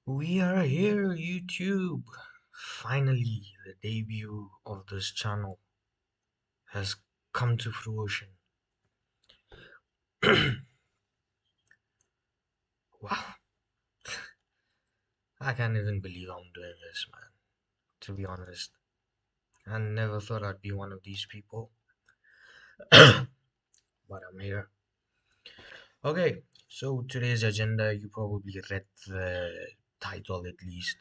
We are here, YouTube. Finally, the debut of this channel has come to fruition. Wow, I can't even believe I'm doing this, man. To be honest, I never thought I'd be one of these people, but I'm here. Okay, so today's agenda, you probably read the title at least.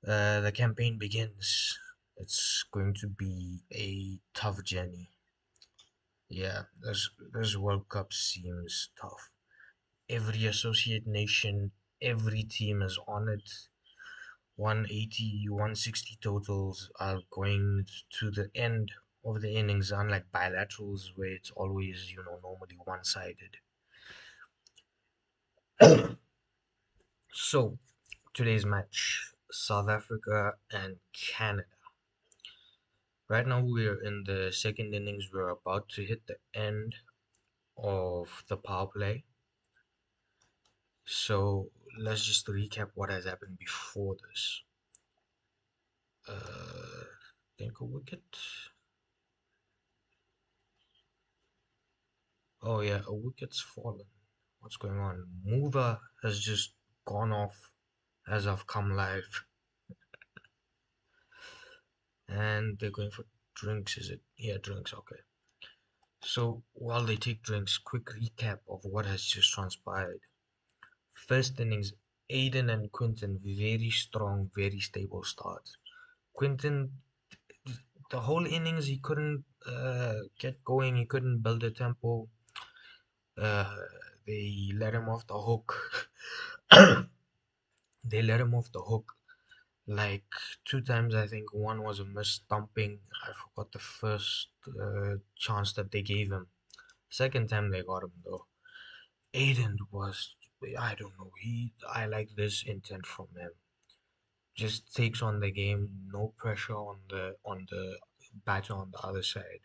The campaign begins. It's going to be a tough journey. Yeah, this World Cup seems tough. Every associate nation, every team is on it. 180, 160 totals are going to the end of the innings, unlike bilaterals where it's always, normally one-sided. So, today's match, South Africa and Canada. Right now we're in the second innings. We're about to hit the end of the power play. So let's just recap what has happened before this. Think a wicket. Oh yeah, a wicket's fallen. What's going on? Mover has just gone off as I've come live. And they're going for drinks, is it? Yeah, drinks, okay. So while they take drinks, quick recap of what has just transpired. First innings, Aiden and Quinton, very strong, very stable starts. Quinton, the whole innings, he couldn't get going, he couldn't build a tempo. Uh, they let him off the hook. They let him off the hook like two times. I think one was a missed stumping. I forgot the first chance that they gave him. Second time they got him though. Aiden was, I don't know. I like this intent from him. Just takes on the game, no pressure on the batter on the other side.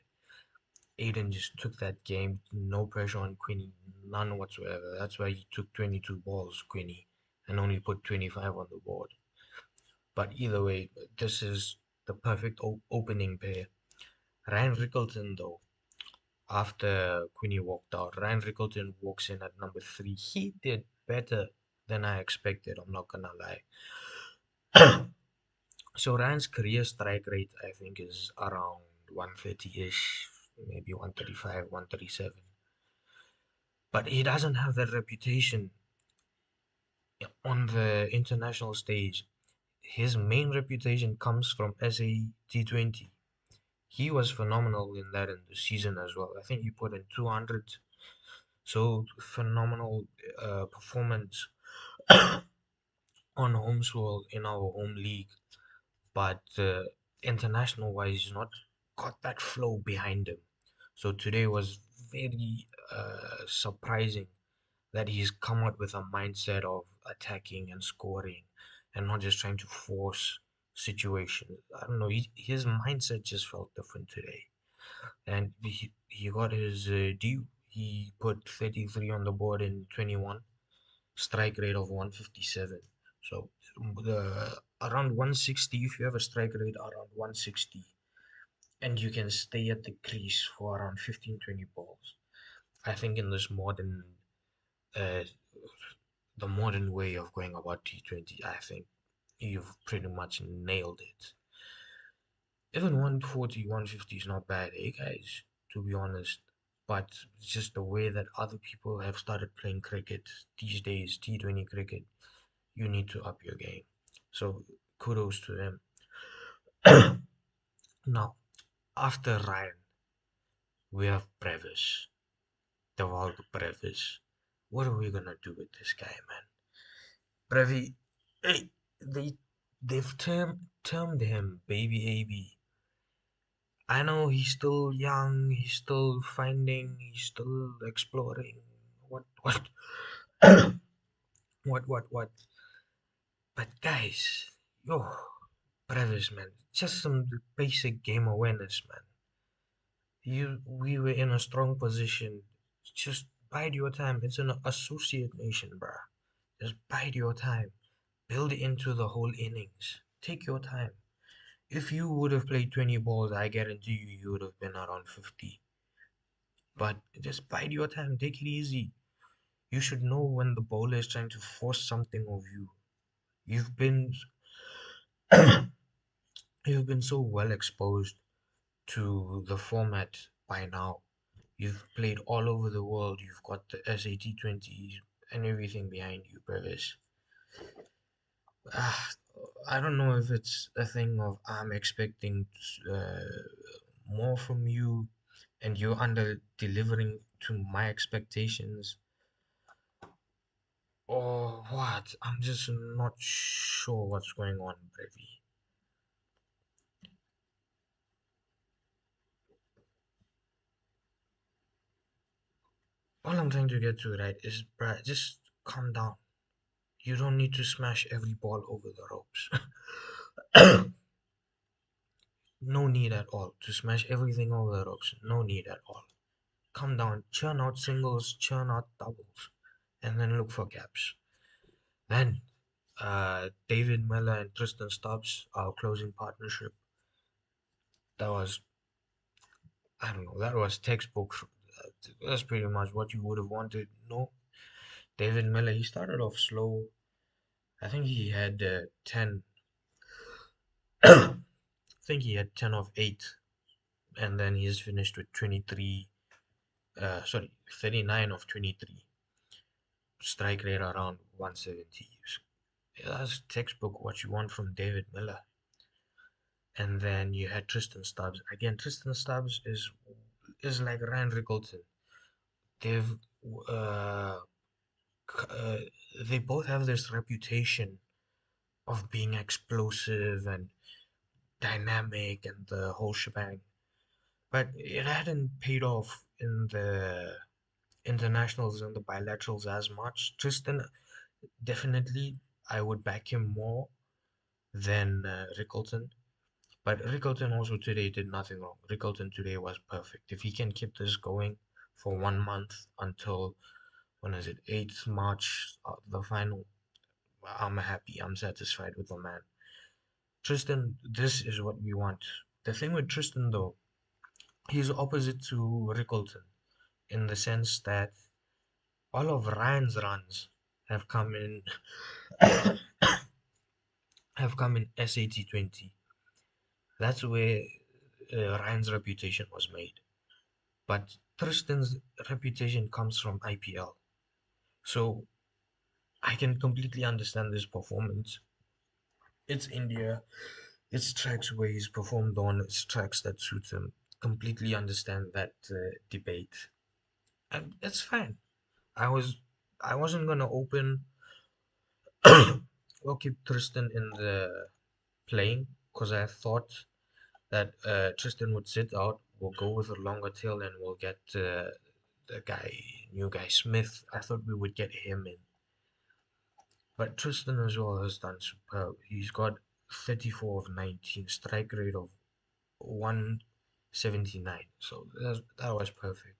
Aiden just took that game, no pressure on Quinny, none whatsoever. That's why he took 22 balls, Quinny, and only put 25 on the board. But either way, this is the perfect opening pair. Ryan Rickleton, though, after Quinny walked out, Ryan Rickleton walks in at number three. He did better than I expected, I'm not gonna lie. So Ryan's career strike rate, I think, is around 130-ish, maybe 135, 137. But he doesn't have that reputation on the international stage. His main reputation comes from SA T20. He was phenomenal in that in the season as well. I think he put in 200. So phenomenal performance on home soil in our home league. But international wise, he's not got that flow behind him. So today was very surprising that he's come out with a mindset of attacking and scoring and not just trying to force situations. I don't know, his mindset just felt different today. And he got his due. He put 33 on the board in 21, strike rate of 157. So the around 160, if you have a strike rate around 160 and you can stay at the crease for around 15, 20 balls, I think in this uh, modern way of going about T20, I think you've pretty much nailed it. Even 140, 150 is not bad, eh, guys? To be honest. But it's just the way that other people have started playing cricket these days, T20 cricket, you need to up your game. So kudos to them. Now, after Ryan, we have Brevis, the Valk Brevis. What are we gonna do with this guy, man? Brevi, hey, they've termed him Baby AB. I know he's still young, he's still finding, he's still exploring. What, what? But guys, yo, brothers, man, just some basic game awareness, man. We were in a strong position. Just bide your time. It's an associate nation, bruh. Just bide your time. Build into the whole innings. Take your time. If you would have played 20 balls, I guarantee you would have been around 50. But just bide your time, take it easy. You should know when the bowler is trying to force something of you. You've been you've been so well exposed to the format by now. You've played all over the world. You've got the SAT20s and everything behind you, brothers. Ah, I don't know if it's a thing of I'm expecting more from you and you're under delivering to my expectations or what. I'm just not sure what's going on, Brevi. All I'm trying to get to, right, is, bruh, just calm down. You don't need to smash every ball over the ropes. No need at all to smash everything over the ropes. No need at all. Calm down, churn out singles, churn out doubles, and then look for gaps. Then, David Miller and Tristan Stubbs, our closing partnership, that was, I don't know, that was textbook. That's pretty much what you would have wanted. No, David Miller, he started off slow. I think he had 10, I think he had 10 of 8, and then he's finished with 23, sorry, 39 of 23. Strike rate around 170. That's textbook what you want from David Miller. And then you had Tristan Stubbs. Again, Tristan Stubbs is like Ryan Rickleton. They've uh, uh, they both have this reputation of being explosive and dynamic and the whole shebang. But it hadn't paid off in the internationals and the bilaterals as much. Tristan, definitely, I would back him more than Rickleton. But Rickleton also today did nothing wrong. Rickleton today was perfect. If he can keep this going for 1 month until, when is it, 8th March, the final, I'm happy. I'm satisfied with the man. Tristan, this is what we want. The thing with Tristan, though, he's opposite to Rickleton in the sense that all of Ryan's runs have come in have come in SAT20. That's where Ryan's reputation was made. But Tristan's reputation comes from IPL. So I can completely understand this performance. It's India, it's tracks where he's performed on, it's tracks that suit him. Completely understand that debate. And it's fine. I was I wasn't gonna open or keep Tristan in the playing because I thought that Tristan would sit out. We'll go with a longer tail and we'll get the guy, new guy Smith. I thought we would get him in. But Tristan as well has done superb. He's got 34 of 19, strike rate of 179. So that was perfect.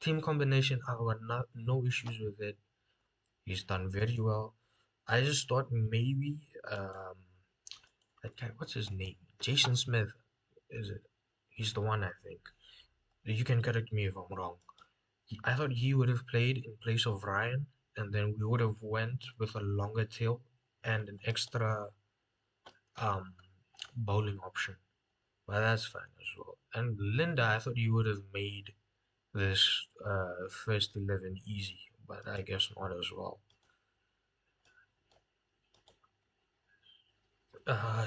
Team combination, I got no issues with it. He's done very well. I just thought maybe that guy, what's his name? Jason Smith, is it? He's the one, I think. You can correct me if I'm wrong. I thought he would have played in place of Ryan, and then we would have went with a longer tail and an extra um, bowling option. But that's fine as well. And Linda, I thought you would have made this first 11 easy, but I guess not as well.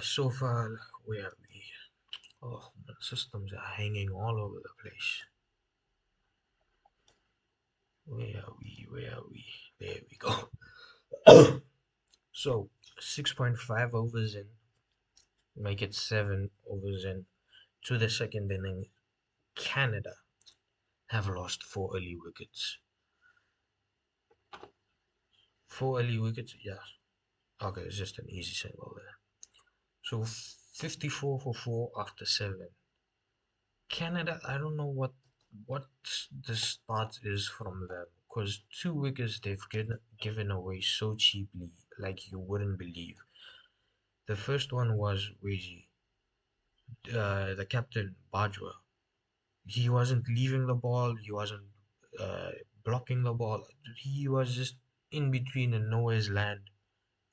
So far, where are we? Oh, my systems are hanging all over the place. Where are we? Where are we? There we go. So, 6.5 overs in, make it 7 overs in to the second inning. Canada have lost 4 early wickets. 4 early wickets, yeah. Okay, it's just an easy single there. So 54 for 4 after 7. Canada, I don't know what the start is from them because two wickets they've given away so cheaply, like you wouldn't believe. The first one was Weiji, the captain, Bajwa. He wasn't leaving the ball, he wasn't uh, blocking the ball. He was just in between in nowhere's land.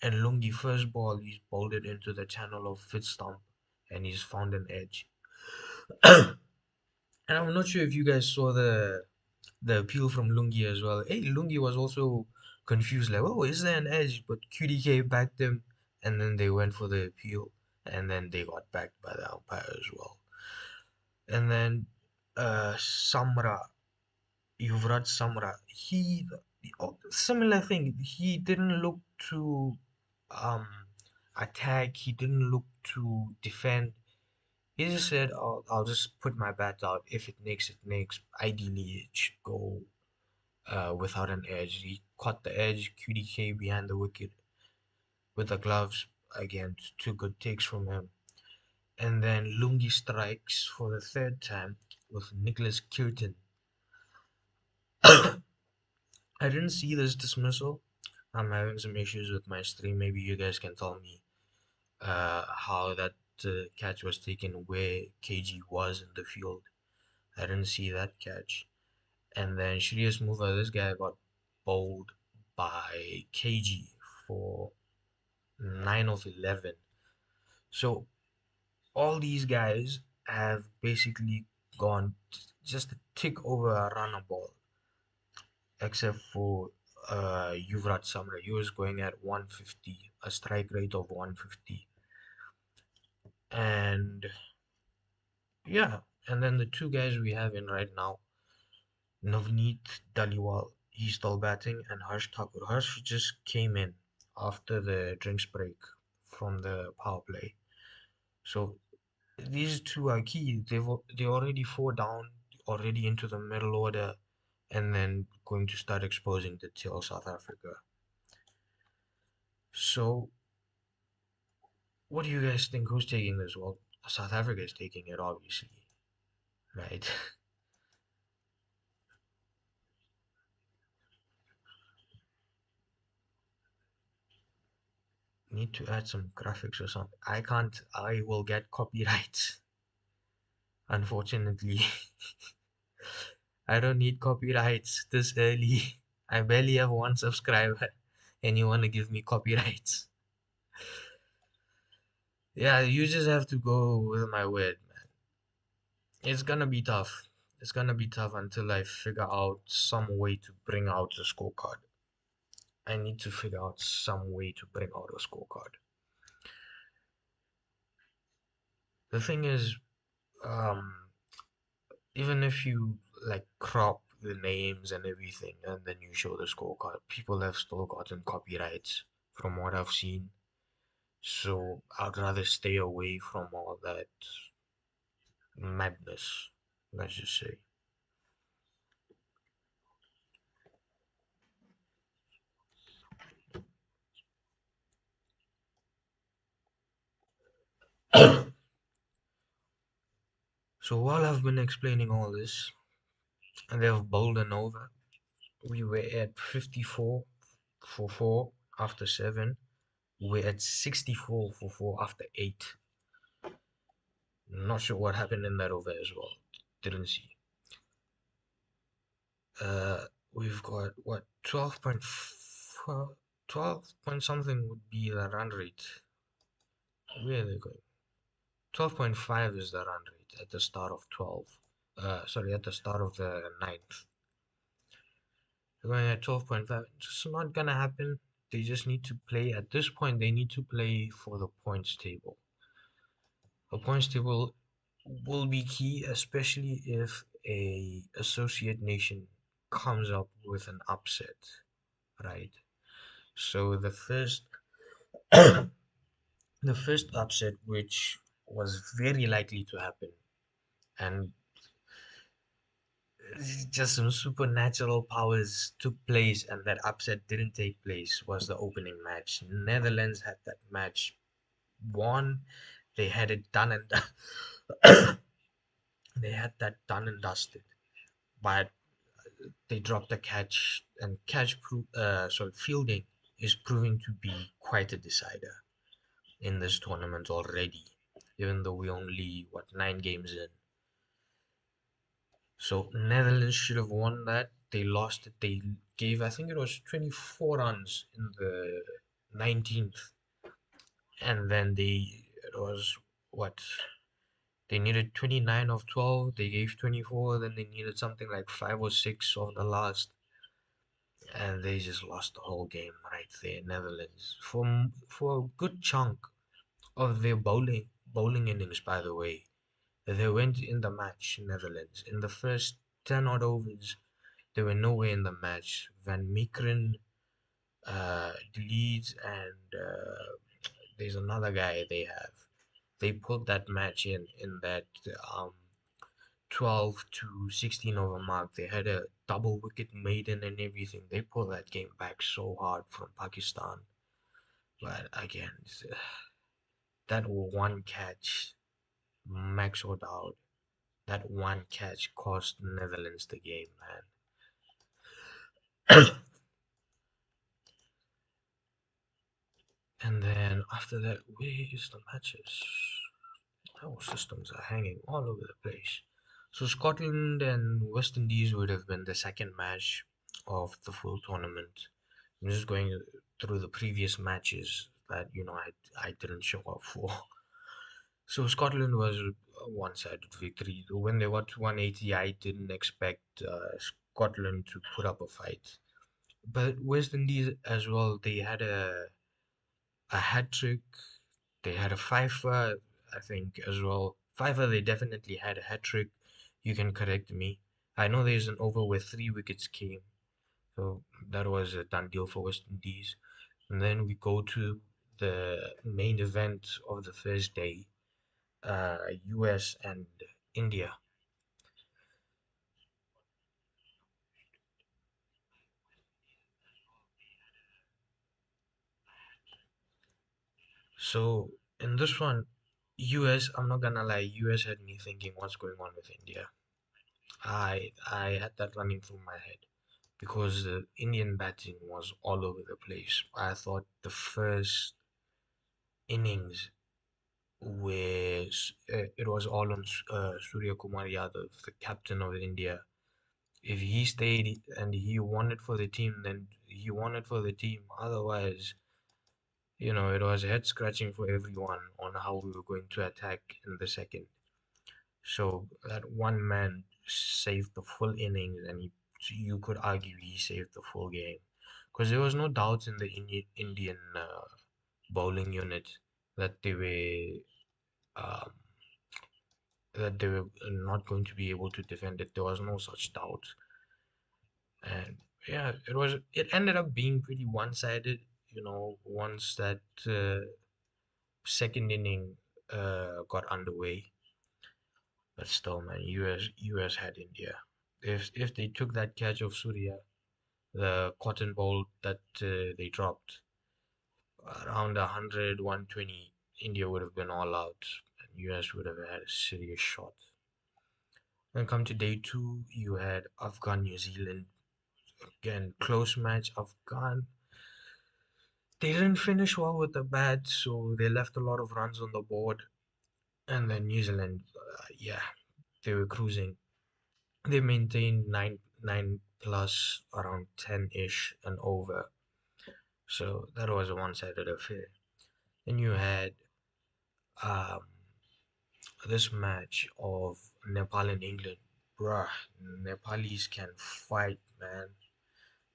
And Lungi, first ball, he's bowled it into the channel of Fitstump and he's found an edge. And I'm not sure if you guys saw the appeal from Lungi as well. Hey, Lungi was also confused, like, oh, is there an edge? But QDK backed him, and then they went for the appeal, and then they got backed by the umpire as well. And then Samra, Yuvraj Samra, similar thing. He didn't look to um attack. He didn't look to defend. He just said, I'll just put my bat out. If it makes, it makes. Ideally, it should go without an edge. He caught the edge, QDK behind the wicket with the gloves. Again, two good takes from him. And then Lungi strikes for the third time with Nicholas Kirtan. I didn't see this dismissal. I'm having some issues with my stream. Maybe you guys can tell me how that catch was taken, where KG was in the field. I didn't see that catch. And then Shreyas Muva, this guy got bowled by KG for 9 of 11. So all these guys have basically gone just a tick over a runner ball, except for Yuvraj Samra. He was going at 150, a strike rate of 150. And yeah, and then the two guys we have in right now, Navneet Daliwal, he's still batting, and Harsh Thakur. Harsh just came in after the drinks break from the power play. So these two are key. They're already four down, already into the middle order, and then going to start exposing the tail South Africa. So what do you guys think? Who's taking this? Well, South Africa is taking it, obviously, right? Need to add some graphics or something. I can't. I will get copyrights. Unfortunately, I don't need copyrights this early. I barely have one subscriber, and you want to give me copyrights? Yeah, you just have to go with my word, man. It's gonna be tough. It's gonna be tough until I figure out some way to bring out the scorecard. I need to figure out some way to bring out a scorecard. The thing is, um, even if you like crop the names and everything and then you show the scorecard, people have still gotten copyrights from what I've seen. So I'd rather stay away from all that madness, let's just say. So while I've been explaining all this, and they've bowled an over, we were at 54 for 4 after 7. We're at 64 for 4 after 8. Not sure what happened in that over as well. Didn't see. We've got what 12 point something would be the run rate. Where are they going? 12.5 is the run rate at the start of 12. Sorry, at the start of the ninth. They're going at 12.5. It's not gonna happen. They just need to play. At this point, they need to play for the points table. The points table will be key, especially if a associate nation comes up with an upset, right? So the first upset, which was very likely to happen, and just some supernatural powers took place, and that upset didn't take place, was the opening match. Netherlands had that match won. They had it done and they had that done and dusted. But they dropped a catch, and fielding is proving to be quite a decider in this tournament already, even though we only, what, 9 games in. So Netherlands should have won that. They lost it. They gave, I think it was 24 runs in the 19th, and then it was what, they needed 29 of 12. They gave 24. Then they needed something like 5 or 6 of the last, and they just lost the whole game right there. Netherlands for a good chunk of their bowling innings, by the way. They went in the match, Netherlands. In the first 10 odd overs, they were nowhere in the match. Van Meekeren, De Leeds, and there's another guy they have. They pulled that match in that um, 12 to 16 over mark. They had a double wicket maiden and everything. They pulled that game back so hard from Pakistan. But again, that one catch, Max O'Dowd, that one catch cost Netherlands the game, man. And then after that, where is the matches? Our systems are hanging all over the place. So Scotland and West Indies would have been the second match of the full tournament. I'm just going through the previous matches that I didn't show up for. So Scotland was a one-sided victory. When they got to 180, I didn't expect Scotland to put up a fight. But West Indies as well, they had a hat trick. They had a fifer, I think, as well. Fifer, they definitely had a hat trick. You can correct me. I know there's an over where 3 wickets came, so that was a done deal for West Indies. And then we go to the main event of the first day, US and India. So in this one, US, I'm not gonna lie, US had me thinking what's going on with India. I had that running through my head because the Indian batting was all over the place. I thought the first innings was it was all on Surya Kumar Yadav, the captain of India. If he stayed and he won it for the team, then he won it for the team. Otherwise, it was head scratching for everyone on how we were going to attack in the second. So that one man saved the full innings, and you could argue he saved the full game because there was no doubt in the Indian bowling unit that um, they were not going to be able to defend it. There was no such doubt, and yeah, it ended up being pretty one-sided. Once that second inning got underway, but still, man, US had India. If they took that catch of Surya, the cotton ball that they dropped around 100, 120, India would have been all out, and US would have had a serious shot. Then come to day two, you had Afghan New Zealand. Again, close match. Afghan, they didn't finish well with the bat, so they left a lot of runs on the board. And then New Zealand, yeah, they were cruising. They maintained nine plus around 10-ish and over. So that was a one-sided affair. Then you had um, this match of Nepal and England. Bruh, Nepalis can fight, man.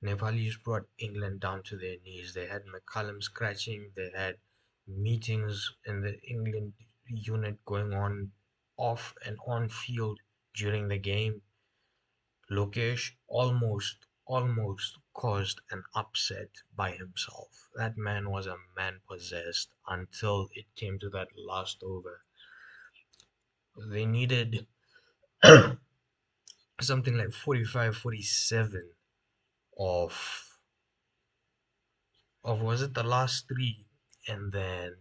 Nepalis brought England down to their knees. They had McCallum scratching. They had meetings in the England unit going on off and on field during the game. Lokesh almost caused an upset by himself. That man was a man possessed until it came to that last over. They needed something like 45, 47 of was it the last three, and then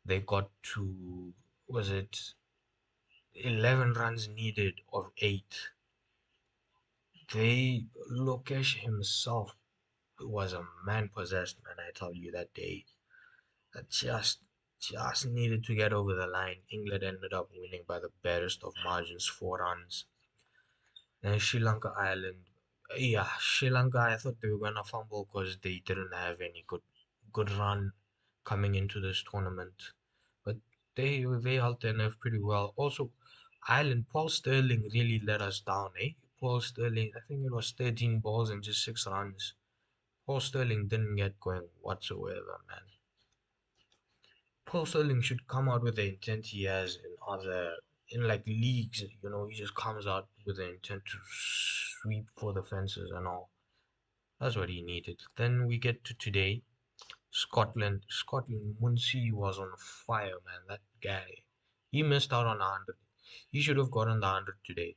they got to, was it 11 runs needed of 8, They Lokesh himself was a man possessed, man. I tell you that day. That just needed to get over the line. England ended up winning by the barest of margins, 4 runs. And Sri Lanka, Ireland, yeah, Sri Lanka. I thought they were gonna fumble because they didn't have any good run coming into this tournament, but they held their nerve pretty well. Also, Ireland, Paul Sterling really let us down, eh? Paul Sterling, I think it was 13 balls and just 6 runs. Paul Sterling didn't get going whatsoever, man. Paul Sterling should come out with the intent he has in like leagues. He just comes out with the intent to sweep for the fences and all. That's what he needed. Then we get to today. Scotland. Muncie was on fire, man. That guy. He missed out on 100. He should have gotten the 100 today.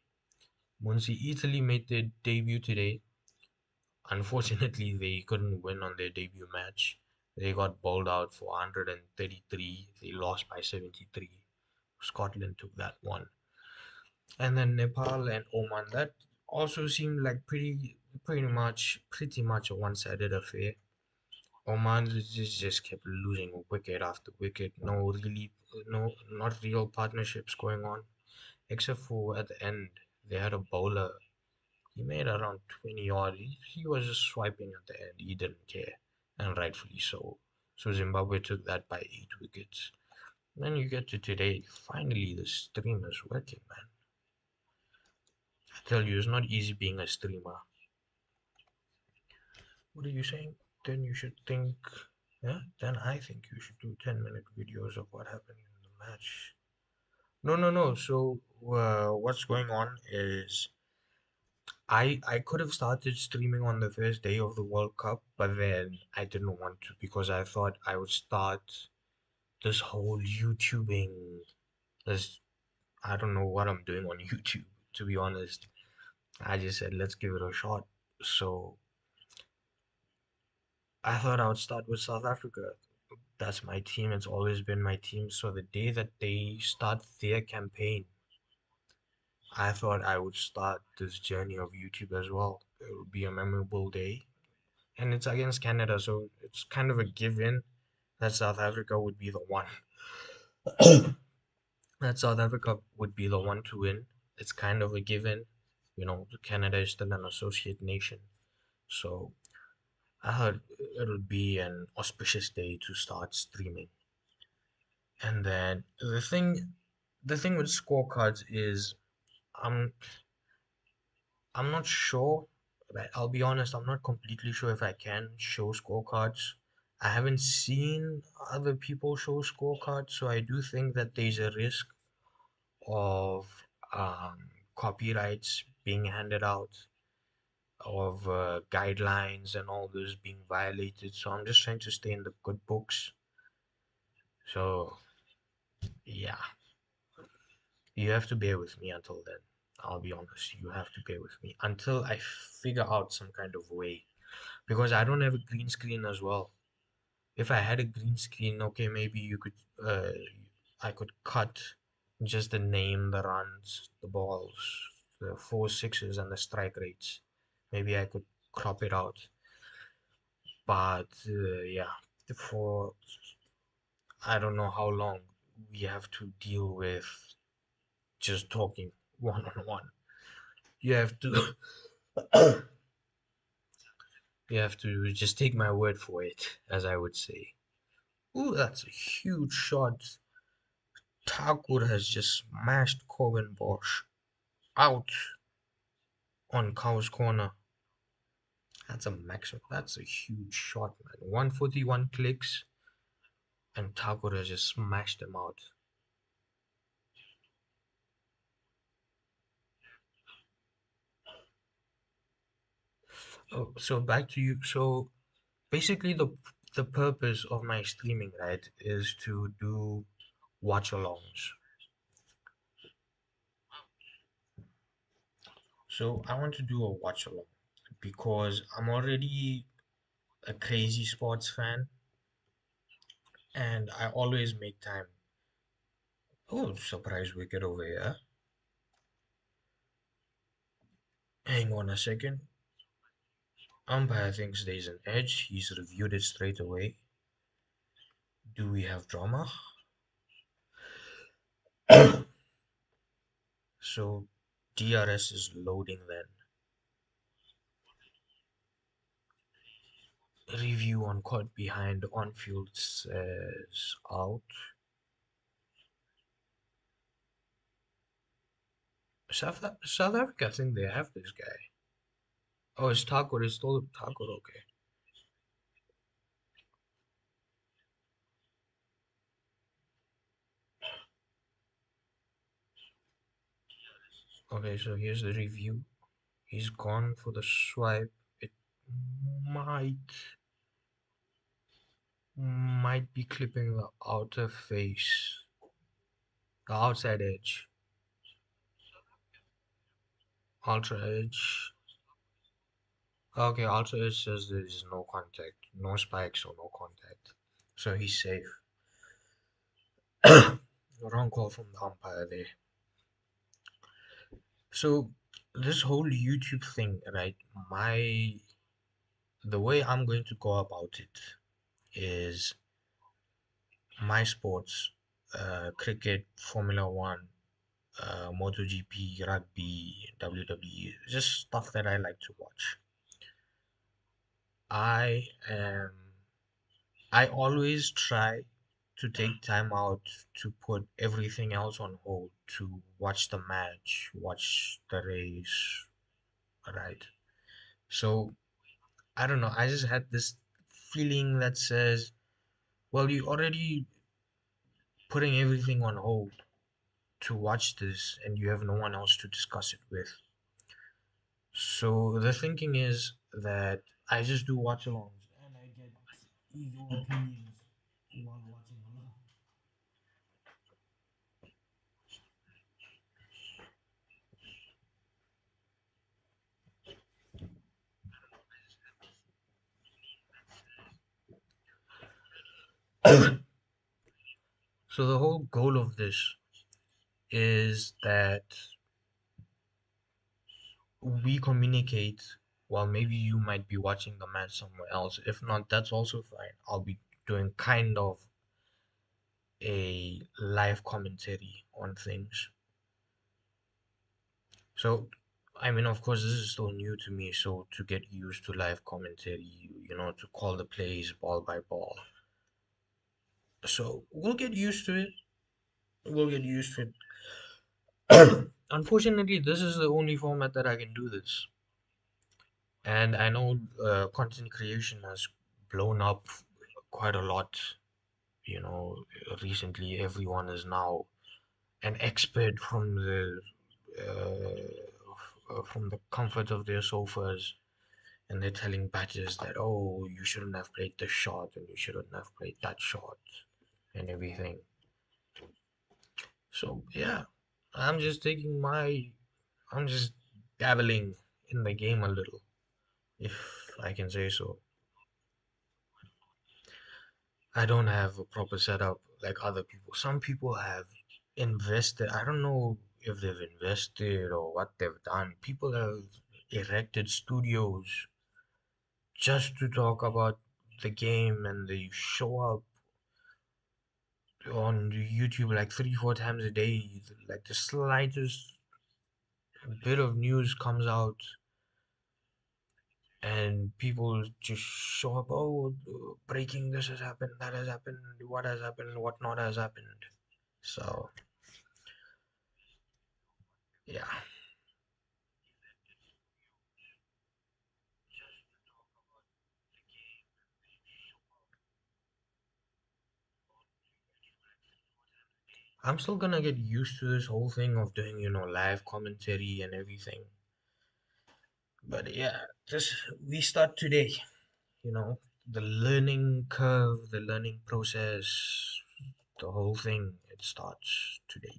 Muncie, Italy made their debut today. Unfortunately, they couldn't win on their debut match. They got bowled out for 133. They lost by 73. Scotland took that one. And then Nepal and Oman. That also seemed like pretty much a one-sided affair. Oman just kept losing wicket after wicket. No, not real partnerships going on. Except for at the end, they had a bowler. He made around 20 odd. He was just swiping at the end. He didn't care, and rightfully so. So Zimbabwe took that by 8 wickets. Then you get to today. Finally, the stream is working, man. I tell you, it's not easy being a streamer. What are you saying? Then you should think. Yeah, then I think you should do 10-minute videos of what happened in the match. No, no, no. So, what's going on is I could have started streaming on the first day of the World Cup, but then I didn't want to because I thought I would start this whole YouTubing. This I don't know what I'm doing on YouTube, to be honest. I just said let's give it a shot. So I thought I would start with South Africa. That's my team. It's always been my team. So the day that they start their campaign, I thought I would start this journey of YouTube as well. It would be a memorable day. And it's against Canada, so it's kind of a given that South Africa would be the one. That South Africa would be the one to win. It's kind of a given. Canada is still an associate nation. So I heard it would be an auspicious day to start streaming. And then the thing with scorecards is I'm I'm not sure. Right, I'll be honest, I'm not completely sure if I can show scorecards. I haven't seen other people show scorecards, so I do think that there's a risk of copyrights being handed out, of guidelines and all those being violated. So I'm just trying to stay in the good books. So yeah, you have to bear with me until then. I'll be honest, you have to bear with me until I figure out some kind of way because I don't have a green screen as well. If I had a green screen, okay, maybe uh, I could cut just the name, the runs, the balls, the four sixes, and the strike rates. Maybe I could crop it out. But yeah, for I don't know how long we have to deal with just talking one on one. You have to you have to just take my word for it, as I would say. Ooh, that's a huge shot. Thakur has just smashed Corbin Bosch out on Cow's corner. That's a maximum. That's a huge shot, man. 141 clicks, and Thakur has just smashed him out. Oh, so back to you. So basically, the purpose of my streaming, right, is to do watch-alongs. So I want to do a watch-along because I'm already a crazy sports fan, and I always make time. Oh, surprise wicket over here. Hang on a second. Umpire thinks there's an edge. He's reviewed it straight away. Do we have drama? So DRS is loading then. Review on caught behind on field says out. South Africa, I think they have this guy. Oh, it's Thakur. It's still Thakur. Okay. Okay, so here's the review. He's gone for the swipe. It might might be clipping the outer face, the outside edge, outer edge. Okay, outer edge says there is no contact, no spikes or no contact, so he's safe. Wrong call from the umpire there. So this whole YouTube thing, right? The way I'm going to go about it is my sports, cricket, Formula One, MotoGP, rugby, WWE, just stuff that I like to watch. I am I always try to take time out to put everything else on hold to watch the match, watch the race, right? So I don't know, I just had this feeling that says, well, you already putting everything on hold to watch this and you have no one else to discuss it with. So the thinking is that I just do watch alongs and I get ego opinions while watching along. So the whole goal of this is that we communicate while maybe you might be watching the match somewhere else. If not, that's also fine. I'll be doing kind of a live commentary on things. So, I mean, of course, this is still new to me. So to get used to live commentary, to call the plays ball by ball. So we'll get used to it. We'll get used to it. Unfortunately, this is the only format that I can do this. And I know content creation has blown up quite a lot. You know, recently everyone is now an expert from the comfort of their sofas, and they're telling batters that, oh, you shouldn't have played this shot and you shouldn't have played that shot and everything. So yeah, I'm just taking my, I'm just dabbling in the game a little, if I can say so. I don't have a proper setup like other people. Some people have invested. I don't know if they've invested or what they've done. People have erected studios just to talk about the game and they show up on YouTube like three, four times a day. Like the slightest bit of news comes out and people just show up. Oh, breaking this has happened, that has happened, what has happened, what not has happened. So, yeah. I'm still gonna get used to this whole thing of doing, live commentary and everything. But yeah, just we start today, you know, the learning curve, the learning process, the whole thing, it starts today.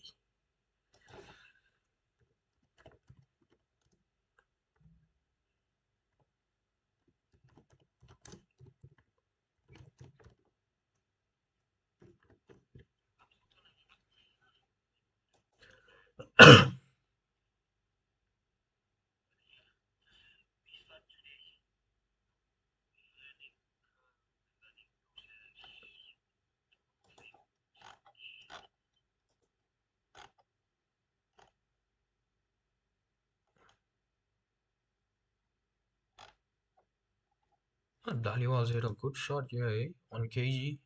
Dhaliwal's hit a good shot here, eh? On KG.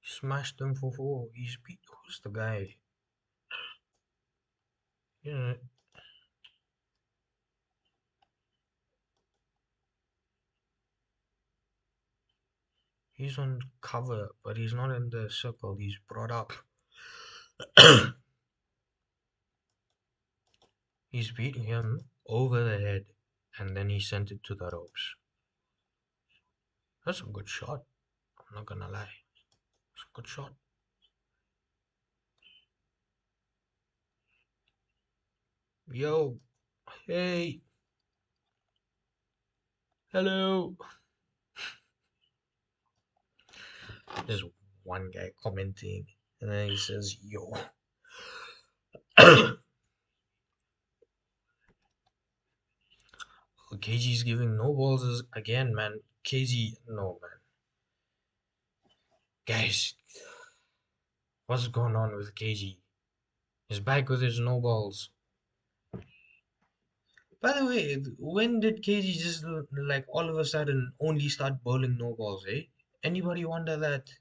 Smashed him for four. He's beat. Who's the guy? Yeah, he's on cover, but he's not in the circle. He's brought up. He's beating him over the head, and then he sent it to the ropes. That's a good shot. I'm not gonna lie. It's a good shot. Yo, hey, hello. There's one guy commenting, and then he says, "Yo." KG's giving no balls again, man. KG, no, man. Guys, what's going on with KG? He's back with his no balls. By the way, when did KG just like all of a sudden only start bowling no balls, eh? Anybody wonder that?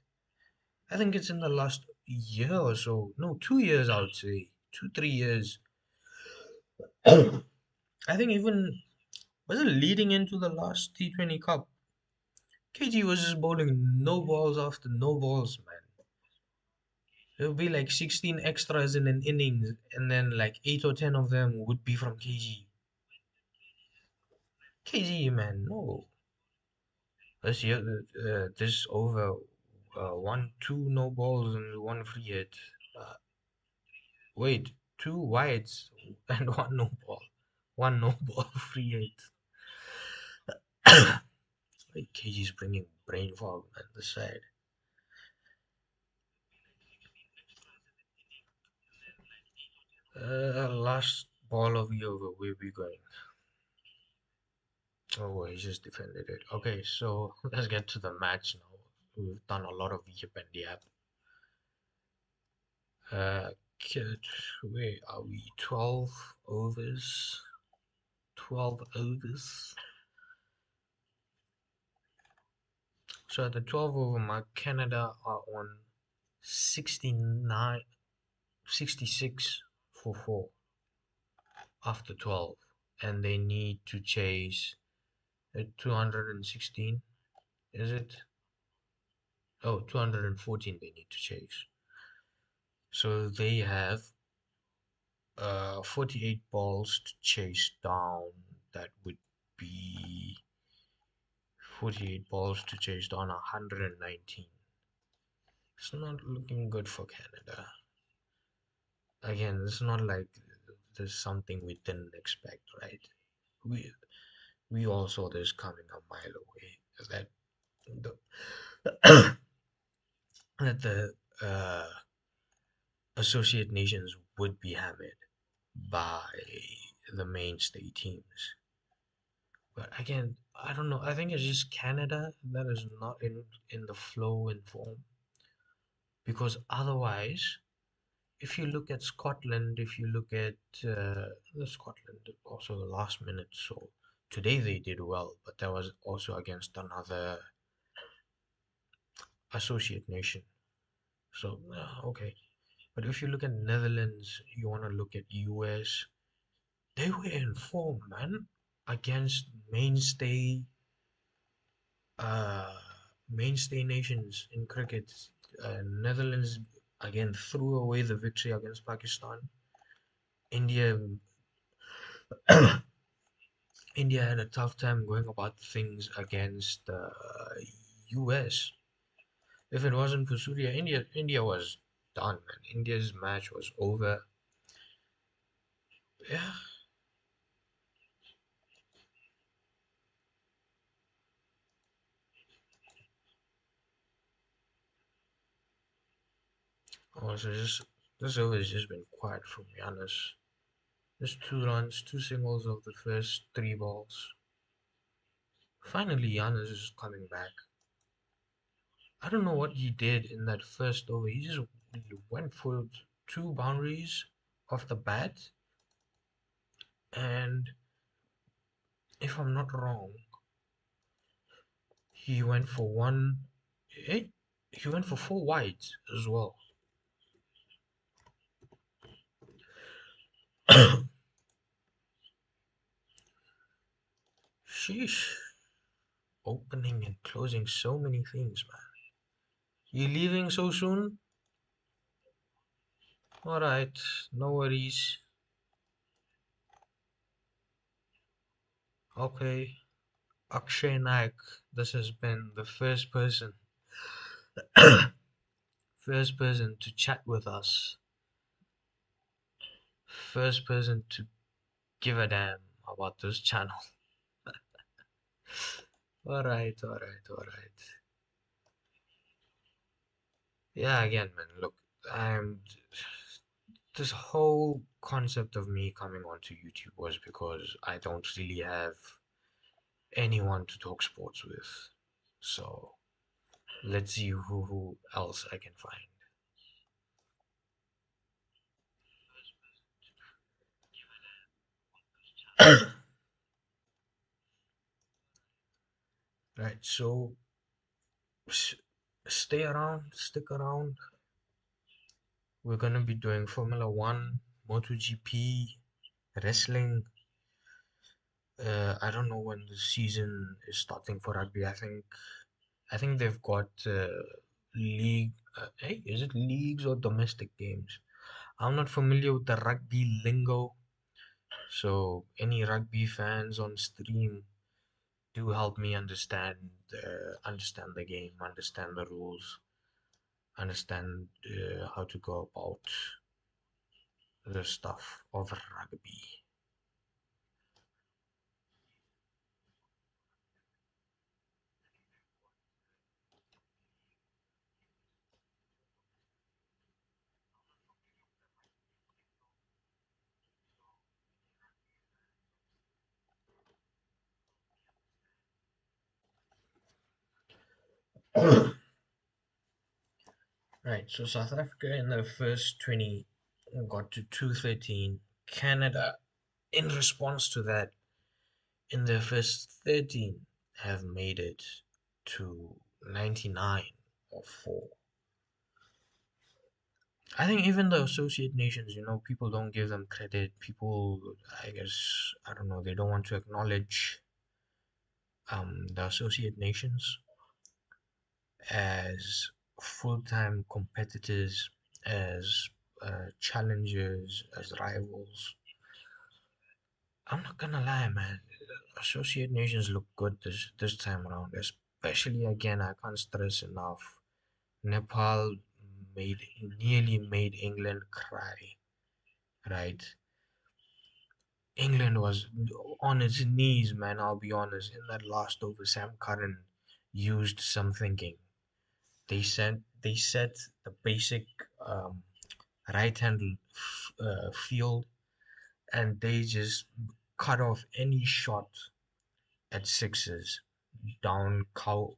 I think it's in the last year or so. No, 2 years, I would say. 2, 3 years. I think even was it leading into the last T20 Cup? KG was just bowling no balls after no balls, man. There would be like 16 extras in an innings, and then like 8 or 10 of them would be from KG. KG, man, no. This year, this over 1, 2 no balls and one free hit. Uh, wait, two wides and one no ball. One no ball free hit. Like KG's bringing brain fog on the side. Last ball of the over, where we going? Oh, he just defended it. Okay, so let's get to the match now. We've done a lot of yip and yap. Kid, where are we? 12 overs. 12 overs. So at the 12 over mark, Canada are on 69, 66 for 4 after 12. And they need to chase 216, is it? Oh, 214 they need to chase. So they have 48 balls to chase down. That would be 48 balls to chase down 119. It's not looking good for Canada. Again, it's not like there's something we didn't expect, right? We we all saw this coming a mile away. That the that the associate nations would be hammered by the mainstay teams. But again, I don't know. I think it's just Canada that is not in the flow and form. Because otherwise, if you look at Scotland, if you look at the Scotland, also the last minute. So today they did well, but that was also against another associate nation. So okay. But if you look at Netherlands, you want to look at US, they were in form, man, against uh, mainstay nations in cricket. Netherlands again threw away the victory against Pakistan. India, India had a tough time going about things against the US. If it wasn't for Surya, India was done, man. India's match was over. Yeah, also just this over has just been quiet from Giannis. Just 2 runs, 2 singles of the first 3 balls. Finally, Giannis is coming back. I don't know what he did in that first over. He just went for 2 boundaries off the bat, and if I'm not wrong, He went for one. Eh? He went for four wides as well. Sheesh. Opening and closing so many things, man. You leaving so soon? Alright, no worries. Okay. Akshay Naik, this has been the first person to chat with us, first person to give a damn about this channel. Alright, alright, alright. Yeah, again, man, look, I'm this whole concept of me coming onto YouTube was because I don't really have anyone to talk sports with. So let's see who else I can find. Right, so stay around, stick around. We're gonna be doing Formula One, MotoGP, wrestling. I don't know when the season is starting for rugby. I think they've got league. Hey, is it leagues or domestic games? I'm not familiar with the rugby lingo, so any rugby fans on stream do help me understand the game, understand the rules, understand how to go about the stuff of rugby. Right, so South Africa in the first 20 got to 213. Canada, in response to that, in their first 13, have made it to 99 or 4. I think even the associate nations, people don't give them credit. People, I guess, I don't know, they don't want to acknowledge the associate nations as full-time competitors, as challengers, as rivals. I'm not gonna lie, man. Associate nations look good this time around, especially again. I can't stress enough. Nepal made nearly made England cry, right? England was on its knees, man. I'll be honest. In that last over, Sam Curran used some thinking. They set the basic um, right hand field, and they just cut off any shot at sixes down cow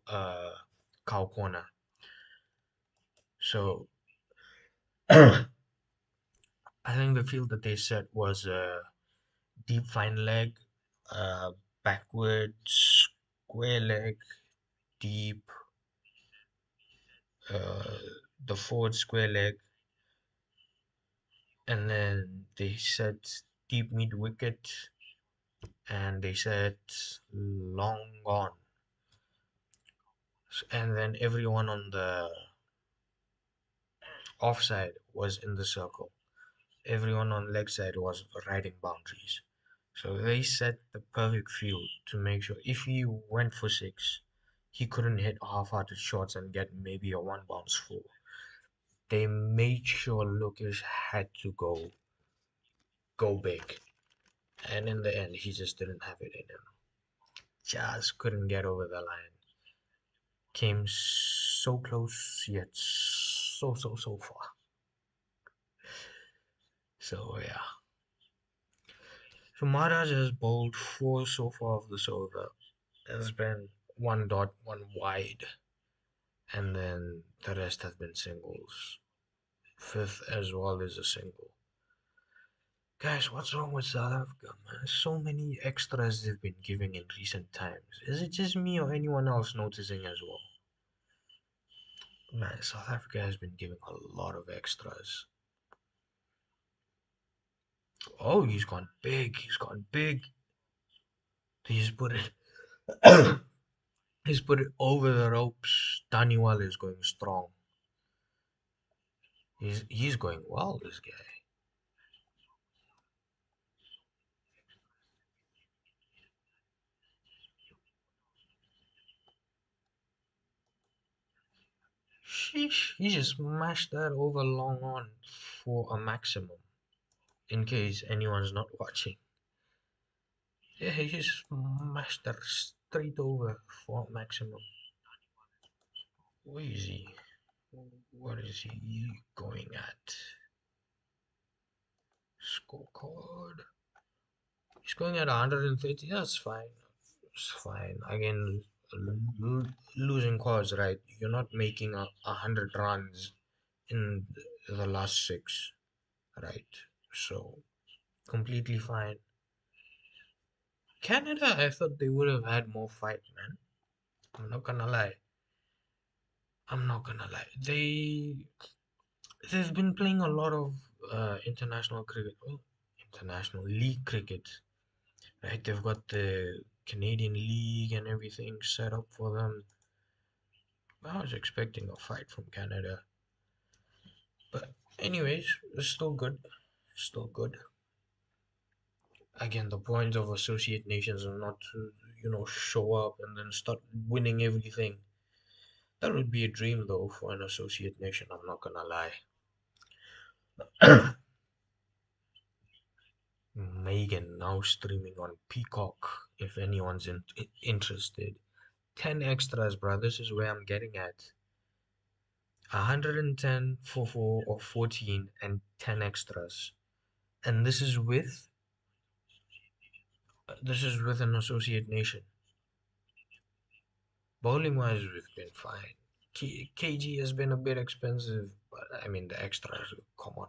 corner. So I think the field that they set was a deep fine leg, uh, backward square leg, deep, uh, the forward square leg, and then they set deep mid wicket, and they set long on, and then everyone on the offside was in the circle. Everyone on leg side was riding boundaries. So they set the perfect field to make sure if he went for six, he couldn't hit half-hearted shots and get maybe a one bounce four. They made sure Lucas had to go big, and in the end, he just didn't have it in him. Just couldn't get over the line. Came so close yet so far. So yeah. So Maharaj has bowled four so far of this over. There's been one dot, one wide, and then the rest have been singles. Fifth as well is a single. Guys, what's wrong with South Africa, man? So many extras they've been giving in recent times. Is it just me or anyone else noticing as well? Man, South Africa has been giving a lot of extras. Oh, he's gone big. He's gone big. He's put it. He's put it over the ropes. Daniwal is going strong. He's going well. This guy. Sheesh. He just smashed that over long on for a maximum. In case anyone's not watching. Yeah, he just smashed that straight over for a maximum. Where is he? What is he going at? Scorecard. He's going at 130. That's fine. It's fine. Again, losing cause, right? You're not making 100 runs in the last six, right? So completely fine. Canada, I thought they would have had more fight, man. I'm not gonna lie. I'm not gonna lie. They've been playing a lot of international cricket, international league cricket, right? They've got the Canadian League and everything set up for them. I was expecting a fight from Canada, but anyways, it's still good. Still good. Again, the point of associate nations are not to, show up and then start winning everything. That would be a dream though for an associate nation. I'm not gonna lie. Megan now streaming on Peacock. If anyone's interested, 10 extras, bro. This is where I'm getting at. 110 for 4 or 14 and 10 extras. And this is with an associate nation. Bowling wise, we've been fine. KG has been a bit expensive, but I mean the extras. Come on,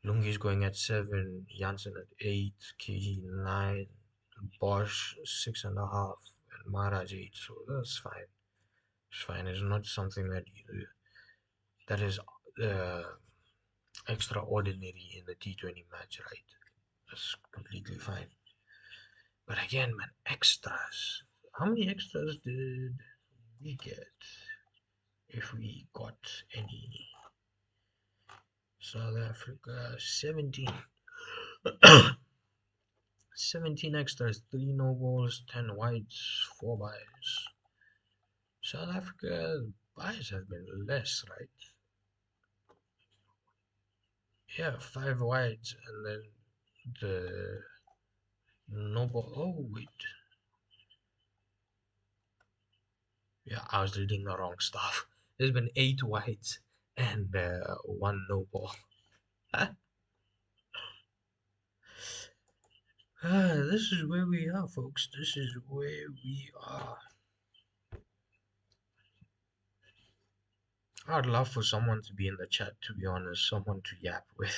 Lungi's going at 7, Janssen at 8, KG 9, Bosch 6.5, and Maharaj 8. So that's fine. It's fine. It's not something that is uh, extraordinary in the T20 match, right? That's completely fine. But again, man, extras. How many extras did we get? If we got any. South Africa, 17. 17 extras, 3 no balls, 10 wides, 4 byes. South Africa, byes have been less, right? Yeah, 5 wides, and then the no ball. Oh, wait. Yeah, I was reading the wrong stuff. There's been 8 wides and 1 no ball. This is where we are, folks. This is where we are. I'd love for someone to be in the chat, to be honest, someone to yap with.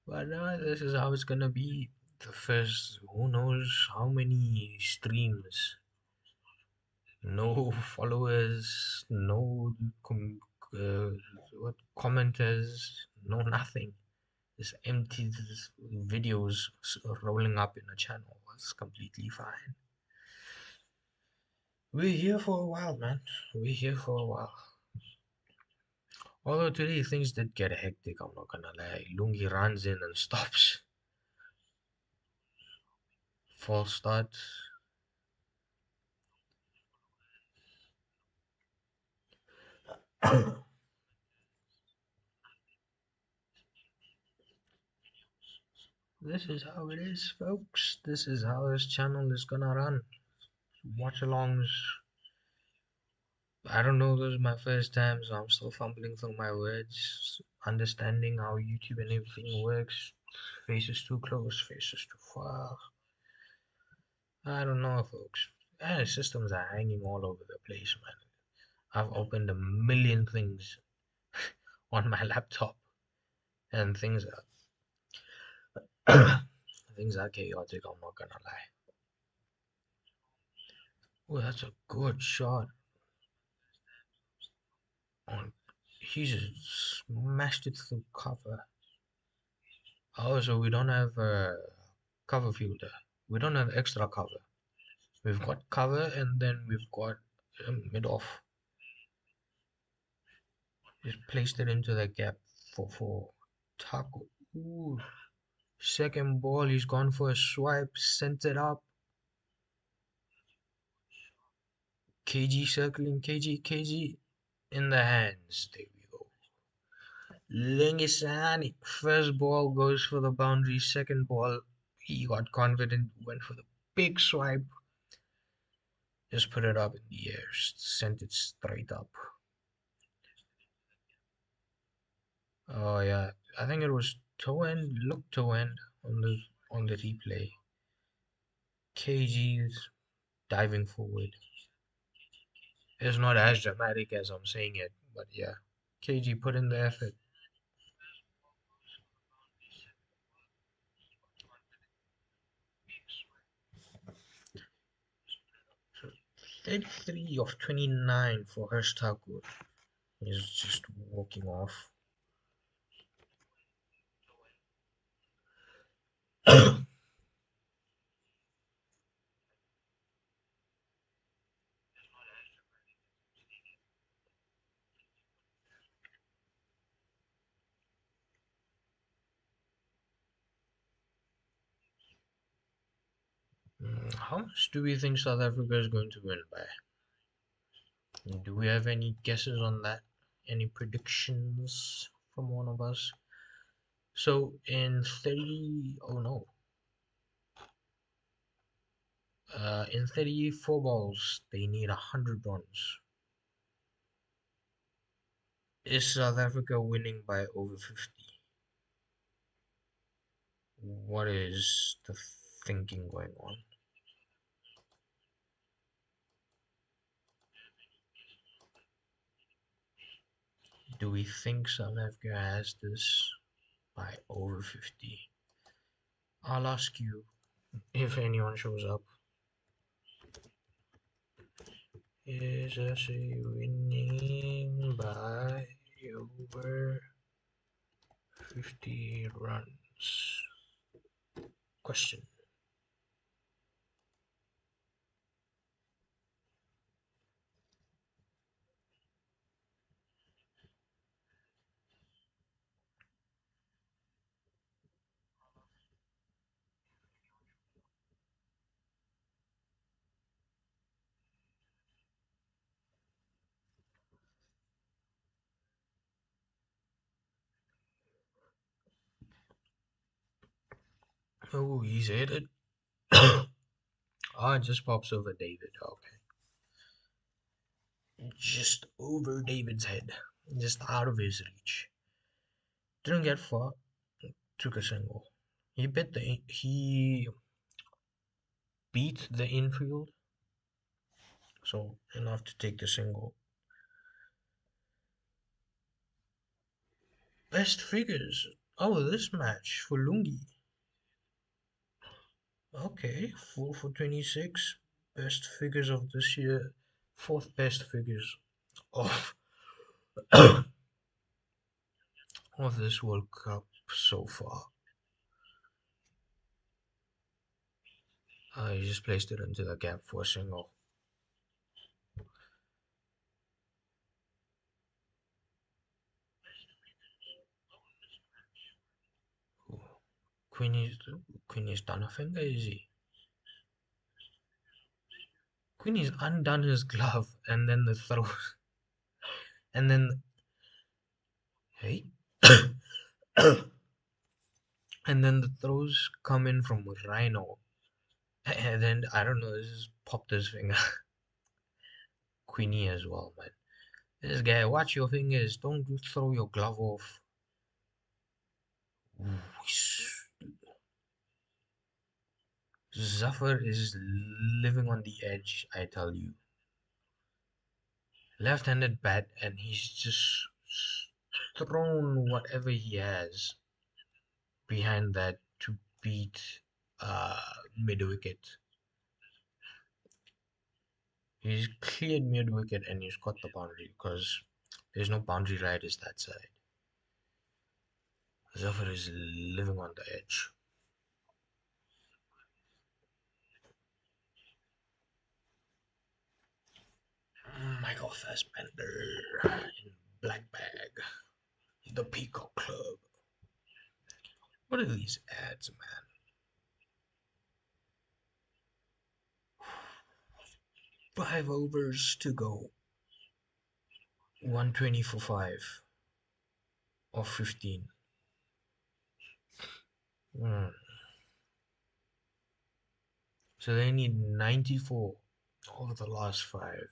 But this is how it's gonna be. The first, who knows how many streams, no followers, no uh, what commenters, no nothing. Just empty videos rolling up in a channel. It's completely fine. We're here for a while, man. We're here for a while. Although today things did get hectic, I'm not gonna lie. Lungi runs in and stops. False start. This is how it is, folks. This is how this channel is gonna run. Watch alongs. I don't know, this is my first time, so I'm still fumbling through my words, understanding how YouTube and everything works. Faces too close, faces too far. I don't know, folks. Systems are hanging all over the place, man. I've opened a million things on my laptop. and things are chaotic. I'm not gonna lie. Oh, that's a good shot. On, he just smashed it through cover. Oh, so we don't have a cover fielder. We don't have extra cover. We've got cover and then we've got mid off. Just placed it into the gap for Taco. Ooh, second ball. He's gone for a swipe. Sent it up. KG circling. KG in the hands. There we go. Lingisani. First ball goes for the boundary. Second ball, he got confident. Went for the big swipe. Just put it up in the air. Sent it straight up. Oh yeah, I think it was toe end. Look toe end on the replay. KG is diving forward. It's not as dramatic as I'm saying it, but yeah, KG put in the effort. So 33 of 29 for Hershtaku. He's just walking off. How much do we think South Africa is going to win by? Do we have any guesses on that? Any predictions from one of us? So in 30, oh no, in 34 balls, they need 100 runs. Is South Africa winning by over 50? What is the thinking going on? Do we think South Africa has this by over 50? I'll ask you if anyone shows up. Is SA winning by over 50 runs? Question. Oh, he's hit it. Oh, it just pops over David. Okay. Just over David's head. Just out of his reach. Didn't get far. Took a single. He beat the infield, so enough to take the single. Best figures. Oh, this match for Lungi. Okay, 4 for 26. Best figures of this year. Fourth best figures of of this World Cup so far. He just placed it into the gap for a single. Queenie's Queenie's done a finger, is he? Queenie's undone his glove and then the throw and then hey and then the throws come in from Rhino. And then I don't know, just popped his finger. Queenie as well, man. This guy, watch your fingers. Don't throw your glove off. Zafar is living on the edge, I tell you. Left-handed bat, and he's just thrown whatever he has behind that to beat uh, mid wicket. He's cleared mid wicket and he's got the boundary because there's no boundary riders that side. Zafar is living on the edge. Michael Fassbender in Black Bag, the Peacock Club. What are these ads, man? 5 overs to go. 120 for 5 or 15. Hmm. So they need 94 over the last 5.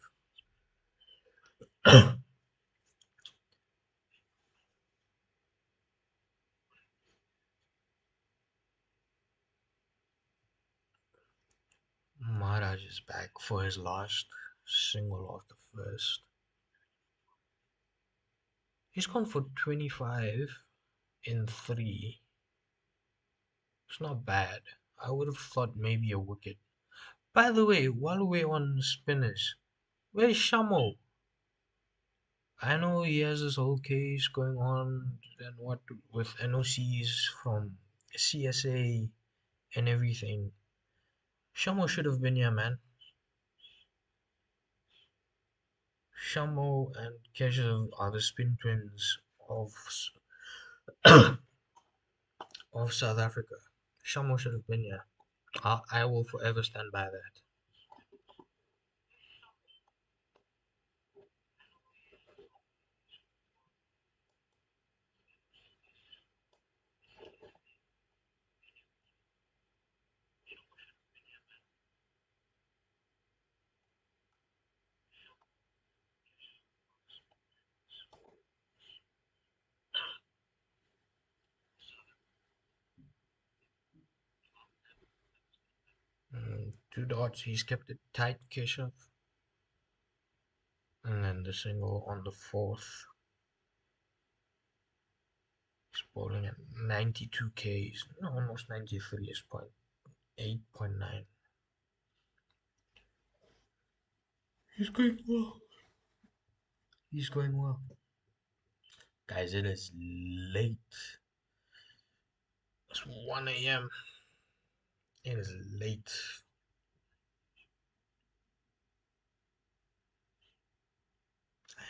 Maharaj is back for his last single of the first. He's gone for 25 in 3. It's not bad. I would have thought maybe a wicket. By the way, while we're on spinners, where's Shamo? I know he has this whole case going on and what with NOCs from CSA and everything. Shamo should have been here, man. Shamo and Keshav are the spin twins of South Africa. Shamo should have been here. I will forever stand by that. Two dots. He's kept it tight, Keshav. And then the single on the fourth. He's bowling at 92 Ks. No, almost 93 is point 8.9. He's going well. He's going well. Guys, it is late. It's 1 a.m. It is late.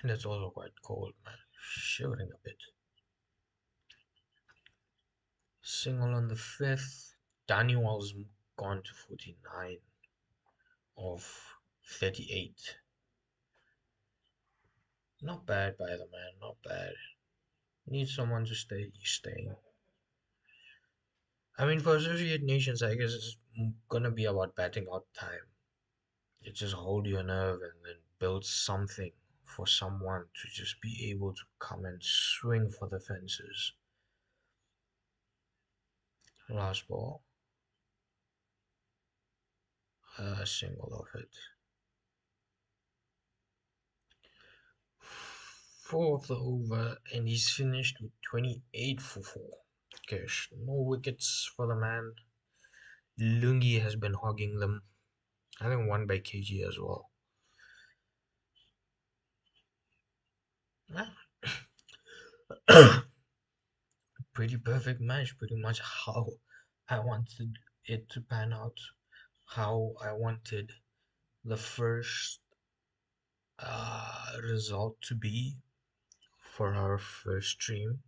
And it's also quite cold, man. Shivering a bit. Single on the fifth. Daniel's gone to 49 of 38. Not bad by the man, not bad. Need someone to stay, he's staying. I mean, for Associate Nations, I guess it's gonna be about batting out time. You just hold your nerve and then build something for someone to just be able to come and swing for the fences. Last ball, a single of it. Fourth over, and he's finished with 28 for 4. Gosh, no wickets for the man. Lungi has been hogging them. I think one by KG as well. Pretty perfect match, pretty much how I wanted it to pan out, how I wanted the first result to be for our first stream.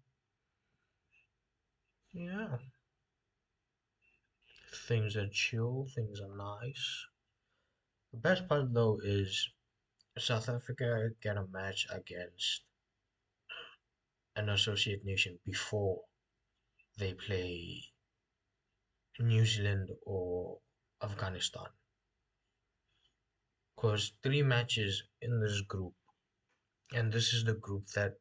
Yeah, things are chill, things are nice. The best part though is South Africa get a match against an associate nation before they play New Zealand or Afghanistan. Because 3 matches in this group, and this is the group that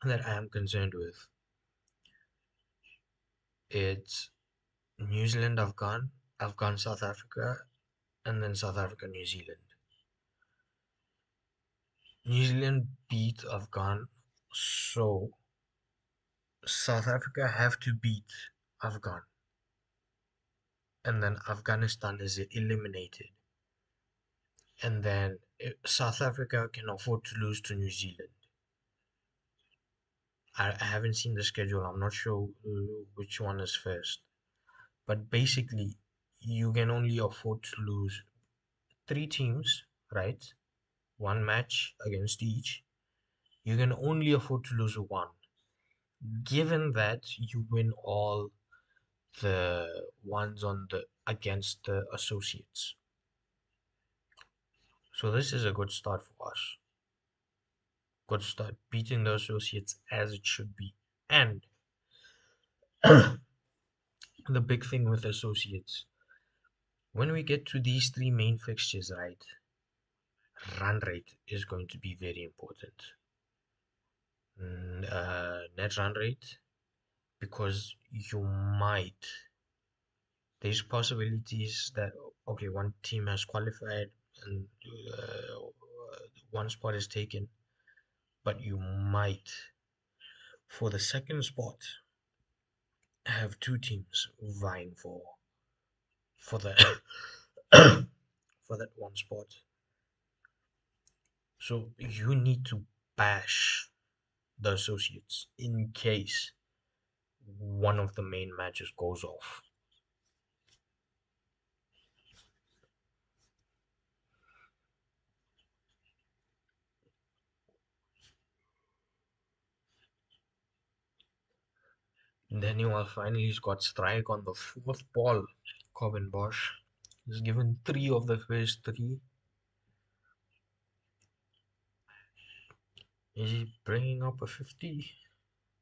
that I am concerned with. It's New Zealand, Afghan, South Africa, and then South Africa, New Zealand. New Zealand beat Afghan, so South Africa have to beat Afghan, and then Afghanistan is eliminated, and then South Africa can afford to lose to New Zealand. I haven't seen the schedule. I'm not sure which one is first, but basically, you can only afford to lose three teams, right? One match against each. You can only afford to lose one, given that you win all the ones on the against the associates. So this is a good start for us. Good start beating the associates as it should be. And the big thing with associates, when we get to these three main fixtures, right, run rate is going to be very important. Net run rate, because you might, there's possibilities that, okay, one team has qualified and one spot is taken, but you might, for the second spot, have two teams vying for the for that one spot. So you need to bash the associates in case one of the main matches goes off. Daniel finally's got strike on the fourth ball. Corbin Bosch is given three of the first three. Is he bringing up a 50?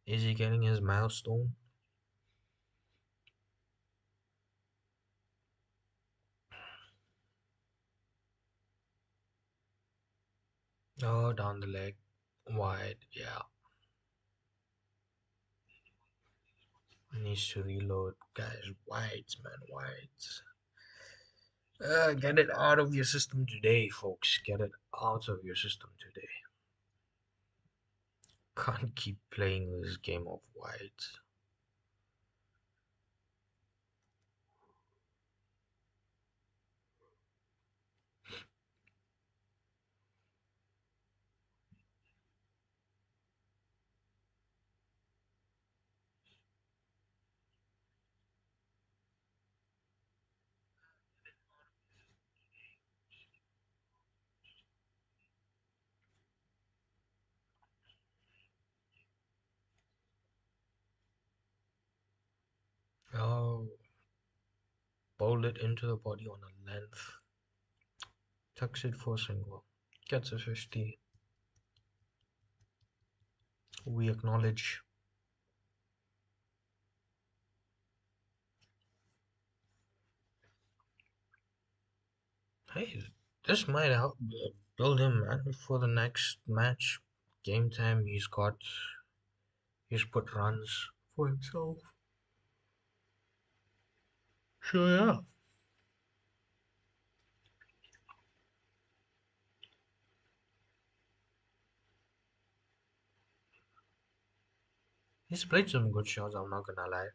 Is he getting his milestone? Oh, down the leg. Wide, yeah. Needs to reload. Guys, wides, man, wides. Get it out of your system today, folks. Get it out of your system today. Can't keep playing this game of wides. Oh, bowled it into the body on a length. Tucks it for single. Gets a 50. We acknowledge. Hey, this might help build him, man, for the next match. Game time, he's put runs for himself. So yeah, he's played some good shots. I'm not gonna lie.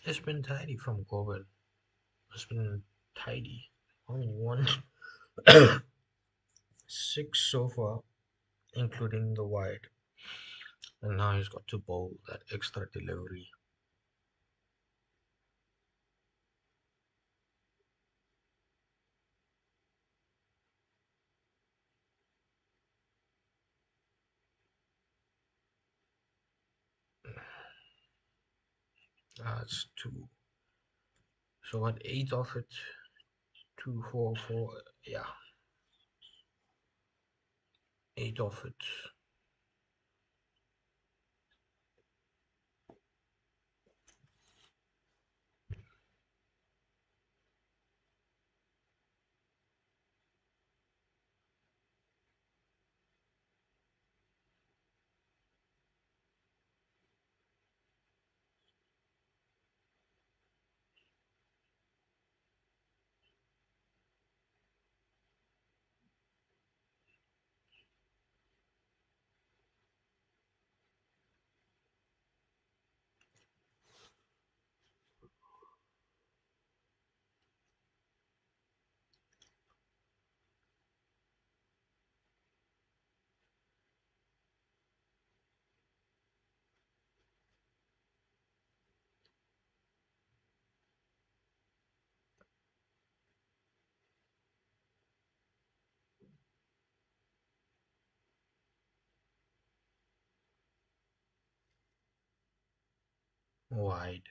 It's been tidy from Corbin. It's been tidy. Only one, six so far, including the wide. And now he's got to bowl that extra delivery. That's two. So what, eight of it? Two, four, four. Yeah, eight of it. Wide.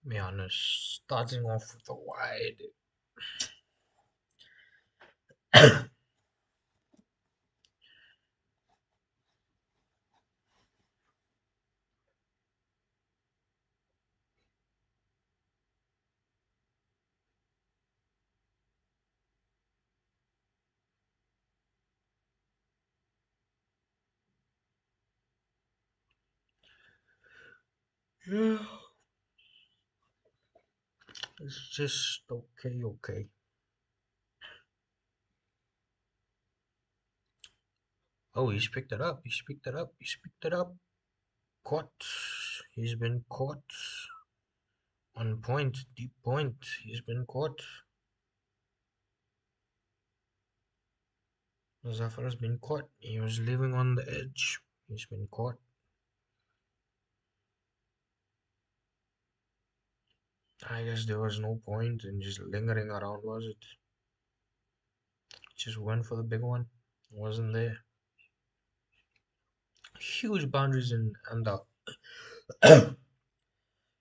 Be honest. Starting off with the wide. Yeah, it's just okay, okay. Oh, he's picked it up. He's picked it up. He's picked it up. Caught. He's been caught. On point. Deep point. He's been caught. Muzaffar has been caught. He was living on the edge. He's been caught. I guess there was no point in just lingering around, was it? Just went for the big one. Wasn't there. Huge boundaries in Ahmedabad.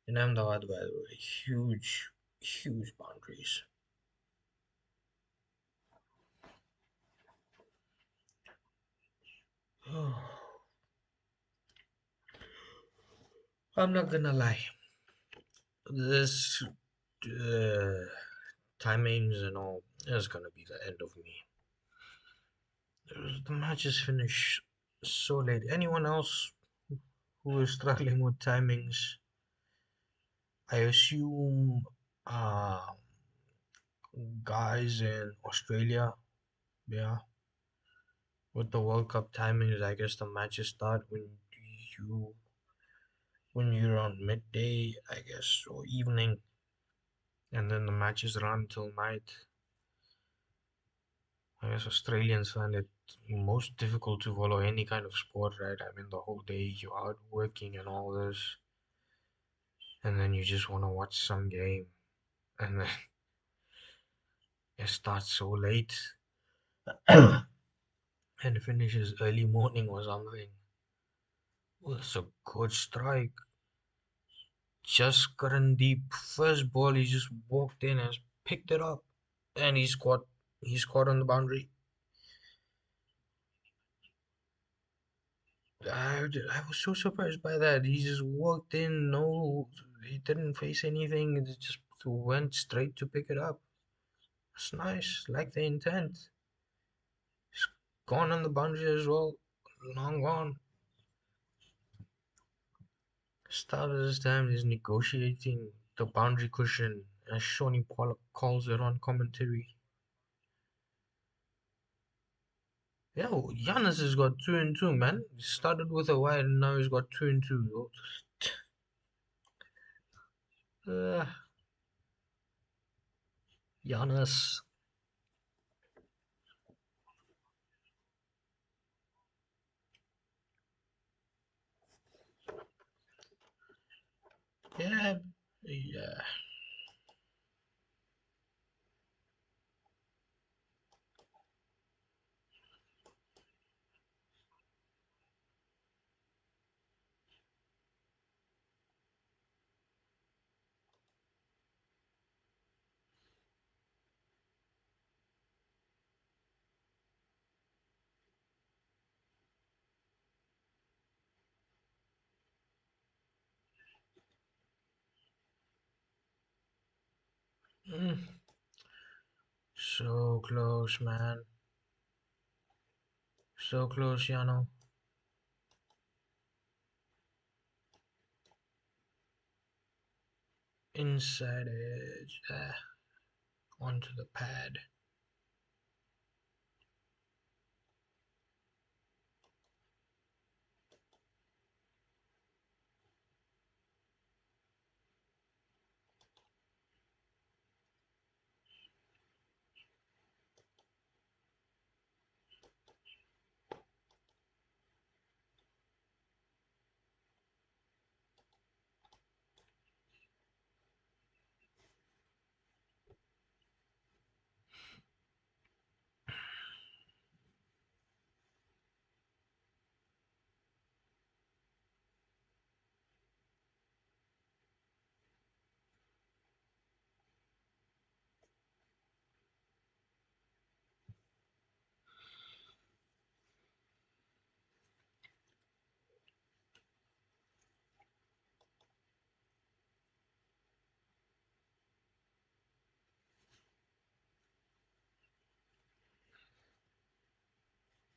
In Ahmedabad, by the way. Huge, huge boundaries. I'm not gonna lie. This timings and all is gonna be the end of me. The match is finished so late. Anyone else who is struggling with timings? I assume guys in Australia, yeah, with the World Cup timings, I guess the matches start you when you're on midday, I guess, or evening, and then the matches run till night. I guess Australians find it most difficult to follow any kind of sport, right? I mean, the whole day you're out working and all this, and then you just want to watch some game, and then it starts so late and finishes early morning or something. Well, it's a good strike. Just couldn't deep. First ball, he just walked in and picked it up, and He's caught on the boundary. I was so surprised by that. He just walked in, no, he didn't face anything. It just went straight to pick it up. It's nice, like the intent. He's gone on the boundary as well. Long gone. Start of this time is negotiating the boundary cushion, as Shawnee Pollock calls it on commentary. Yeah, well, Giannis has got 2 and 2, man. He started with a wide and now he's got 2 and 2. Uh, Giannis. Yeah, yeah. Mm, so close, man. So close, Yano. Inside edge. Onto the pad.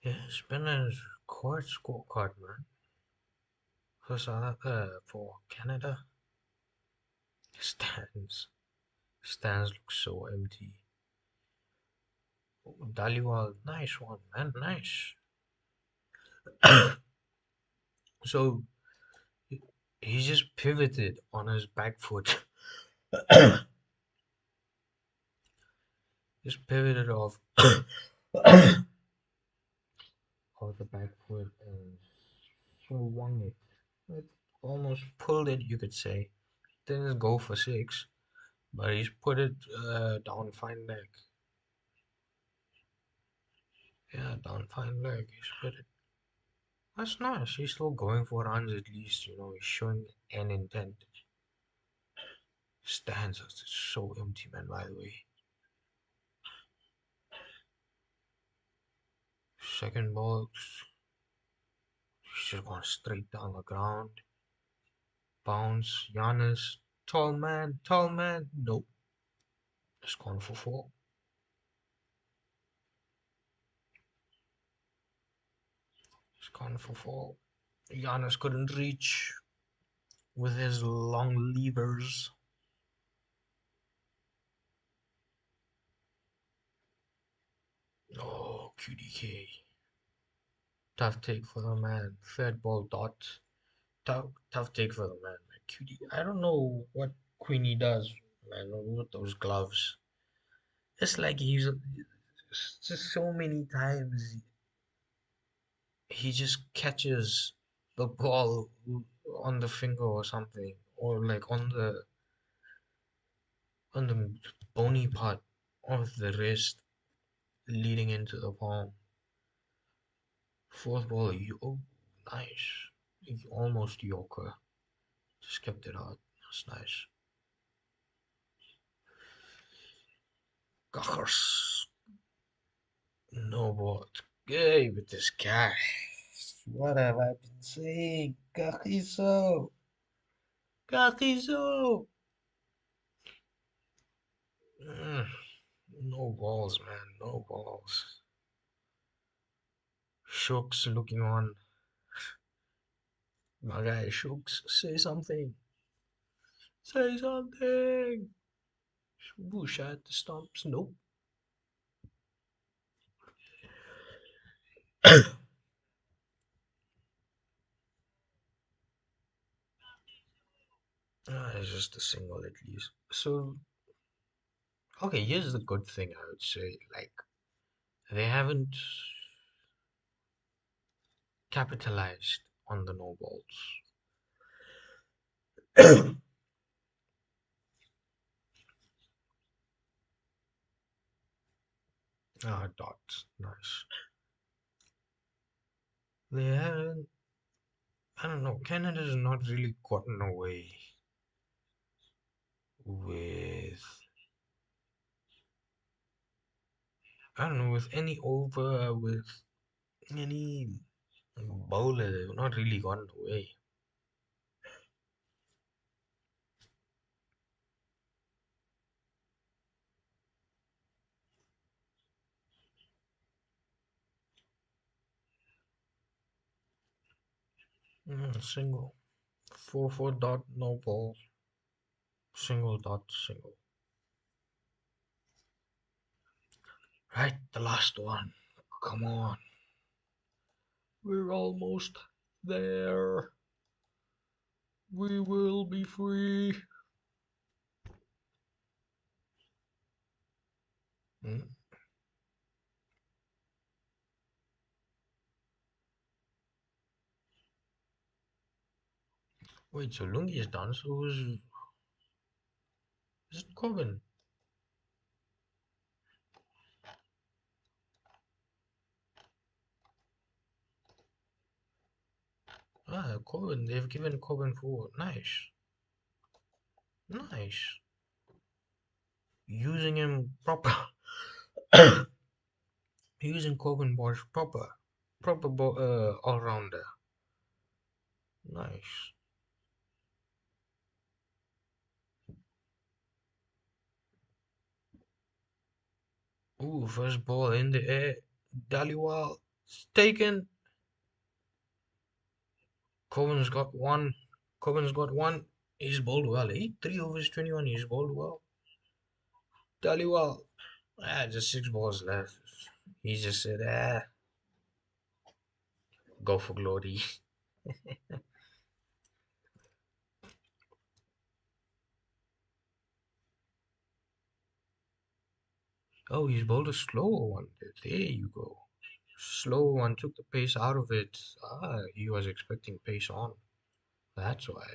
Yeah, Spinner's quite scorecard, man. For Canada, stands look so empty. Daliwal, nice one, man, nice. So he just pivoted on his back foot, just pivoted off of the back foot and swung it. It almost pulled it, you could say. Didn't go for six, but he's put it down fine leg. Yeah, down fine leg. He's put it. That's nice. He's still going for runs at least. He's showing an intent. Stands are so empty, man. By the way, second ball, he's just gone straight down the ground. Bounce, Giannis, tall man, tall man. Nope, it's gone for four. It's gone for four. Giannis couldn't reach with his long levers. Oh, QDK. Tough take for the man. Third ball dot. Tough take for the man. QD. I don't know what Queenie does, man, with those gloves. It's like just so many times he just catches the ball on the finger or something, or like on the bony part of the wrist leading into the palm. Fourth ball, oh, nice. Almost Yorker. Just kept it out. That's nice. Gosh, no what? Gay with this guy. What have I been saying? Carrizo! Carrizo! Mm, no balls, man. No balls. Shooks looking on. My guy Shooks, say something. Say something. Bush at the stumps. Nope. It's just a single at least. So, okay, here's the good thing I would say. Like, they haven't capitalized on the no balls. Dots. Nice. They haven't. I don't know. Canada's not really gotten away with. I don't know, with any over, with any bowler. They've not really gotten away. Single. 4 4 dot, no ball. Single dot, single. Right, the last one. Come on. We're almost there. We will be free. Hmm? Wait, so Lungi is done, so is it Corbin? Corbin, they've given Corbin 4. Nice. Nice. Using him proper. Using Corbin Bosch proper. Proper all rounder. Nice. Ooh, first ball in the air. Daliwal. It's taken. Cohen's got one. Cohen's got one. He's bowled well, eh? 3 overs, 21. He's bowled well. Tally well. Just 6 balls left. He just said, go for glory. Oh, he's bowled a slower one. There you go. Slower one took the pace out of it. He was expecting pace on. That's why.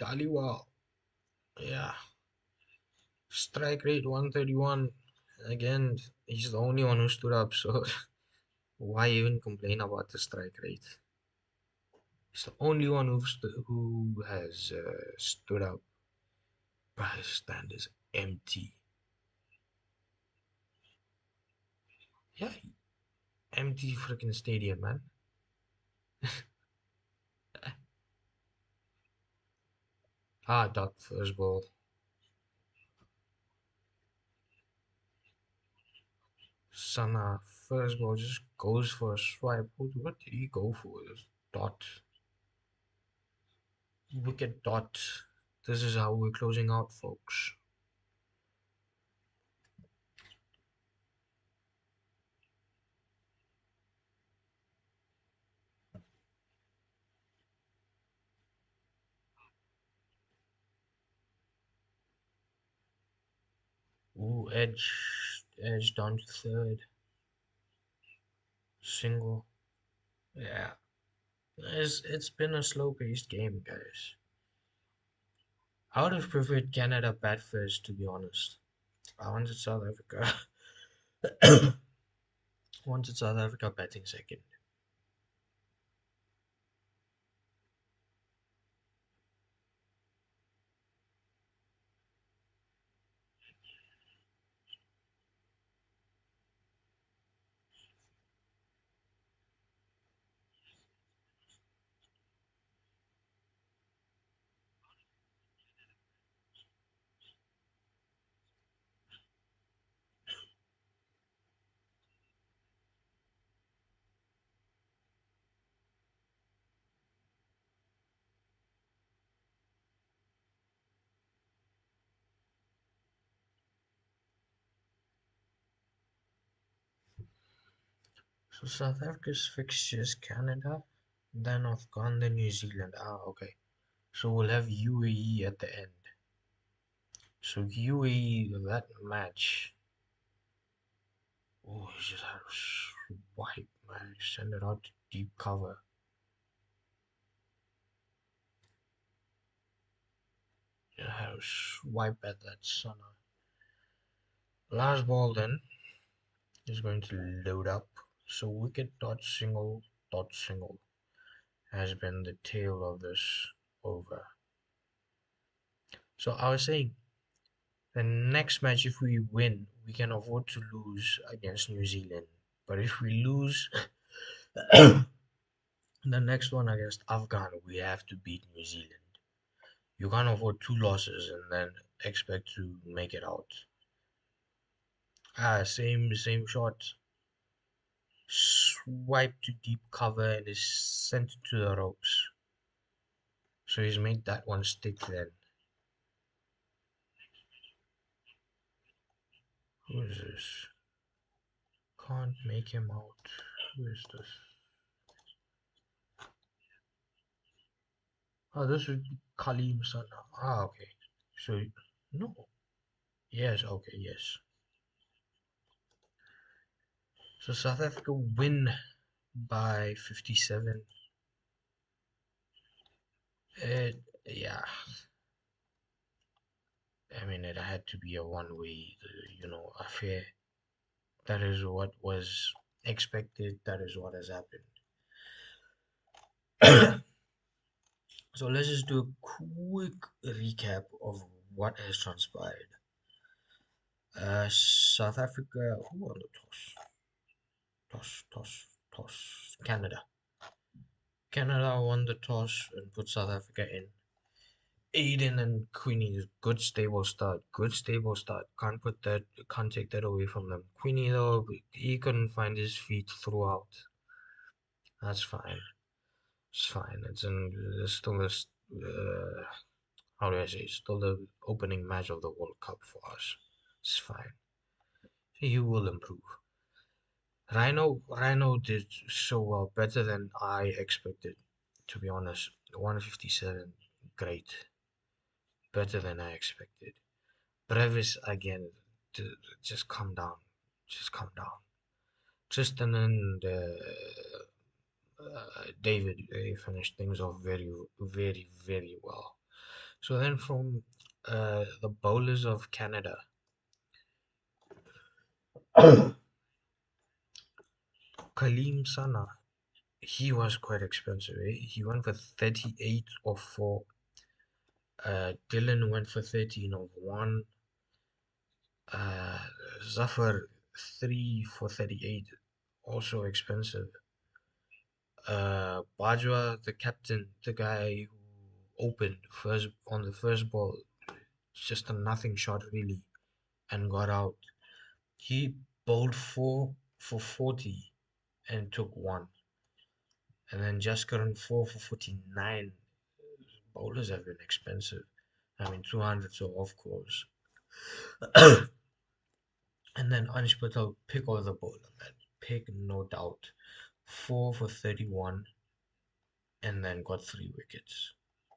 Taliwa, yeah. Strike rate 131. Again, he's the only one who stood up, so why even complain about the strike rate? He's the only one who has stood up. But his stand is empty. Yeah, empty freaking stadium, man. Dot first ball. Sana first ball just goes for a swipe. What did he go for? Dot. Wicket dot. This is how we're closing out, folks. Ooh, edge down to third. Single. Yeah. It's been a slow paced game, guys. I would have preferred Canada bat first, to be honest. I wanted South Africa. wanted South Africa batting second. So South Africa's fixtures Canada, then Afghan, then New Zealand. Okay. So we'll have UAE at the end. So UAE, that match. Oh, he just had a swipe, man. Send it out to deep cover. Just had a swipe at that Sana. Last ball then is going to load up. So wicket dot single has been the tail of this over. So I was saying the next match, if we win, we can afford to lose against New Zealand. But if we lose the next one against Afghan, we have to beat New Zealand. You can't afford two losses and then expect to make it out. Same shot. Swipe to deep cover and is sent to the ropes. So he's made that one stick then. Who is this? Can't make him out. Who is this? Oh, this would be Kalim Sana. Okay. So, no. Yes, okay, yes. So South Africa win by 57. Yeah, I mean, it had to be a one-way, affair. That is what was expected. That is what has happened. So let's just do a quick recap of what has transpired. South Africa, who won the toss? Toss. Canada. Canada won the toss and put South Africa in. Aiden and Queenie, good stable start. Good stable start. Can't take that away from them. Queenie though, he couldn't find his feet throughout. That's fine. It's fine. It's still this. How do I say? It's still the opening match of the World Cup for us. It's fine. He will improve. Rhino did so well, better than I expected. To be honest, 157, great, better than I expected. Brevis again, just calm down, just calm down. Tristan and David, they finished things off very, very, very well. So then from the bowlers of Canada, Kaleem Sana, he was quite expensive. He went for 38 of 4. Dylan went for 13 of 1. Uh, Zafar 3 for 38, also expensive. Bajwa, the captain, the guy who opened first on the first ball, just a nothing shot really, and got out. He bowled 4 for 40 and took 1. And then Jaskaran 4 for 49. Bowlers have been expensive. I mean, 200, so of course. And then Anish Patel, pick all the bowler, man. Pick, no doubt. 4 for 31 and then got 3 wickets.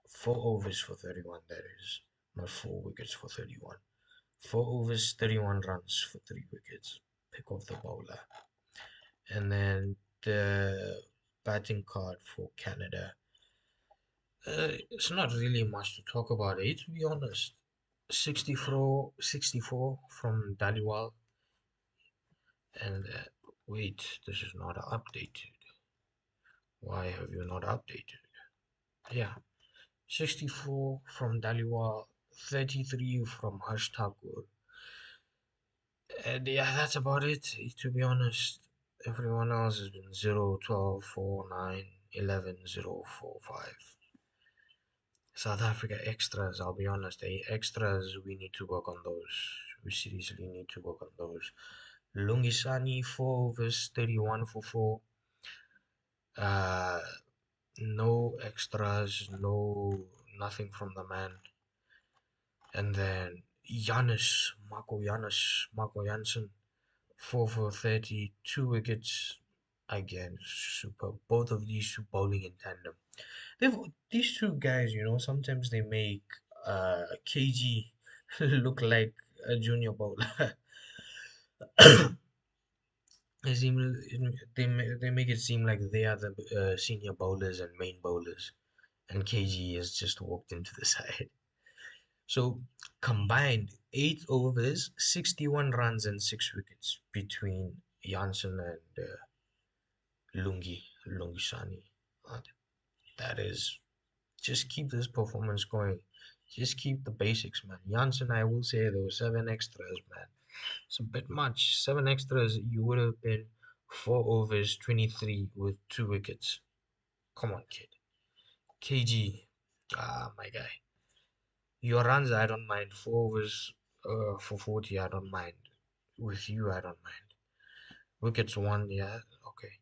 4 overs for 31, that is. Not 4 wickets for 31. 4 overs, 31 runs for 3 wickets. Pick off the bowler. And then the batting card for Canada. It's not really much to talk about, to be honest. 64 from Daliwal. And wait, this is not updated. Why have you not updated? Yeah, 64 from Daliwal, 33 from Harsh Thakur. And yeah, that's about it, to be honest. Everyone else has been 0, 12, 4, 9, 11, 0, 4, 5. South Africa extras, I'll be honest, extras, we need to work on those. We seriously need to work on those. Lungisani 4 overs, 31 for 4. Uh, no extras, nothing from the man. And then Marco Janssen, 4 for 30, 2 wickets. Again, super. Both of these two bowling in tandem. They've these two guys, sometimes they make KG look like a junior bowler. they seem they make it seem like they are the senior bowlers and main bowlers, and KG has just walked into the side. So combined 8 overs, 61 runs and 6 wickets between Janssen and Lungisani. Uh, that is, just keep this performance going. Just keep the basics, man. Janssen, I will say there were 7 extras, man. It's a bit much. 7 extras, you would have been 4 overs, 23 with 2 wickets. Come on, kid. KG, my guy. Your runs, I don't mind. 4 overs for 40, I don't mind. With you, I don't mind. Wickets one, yeah, okay.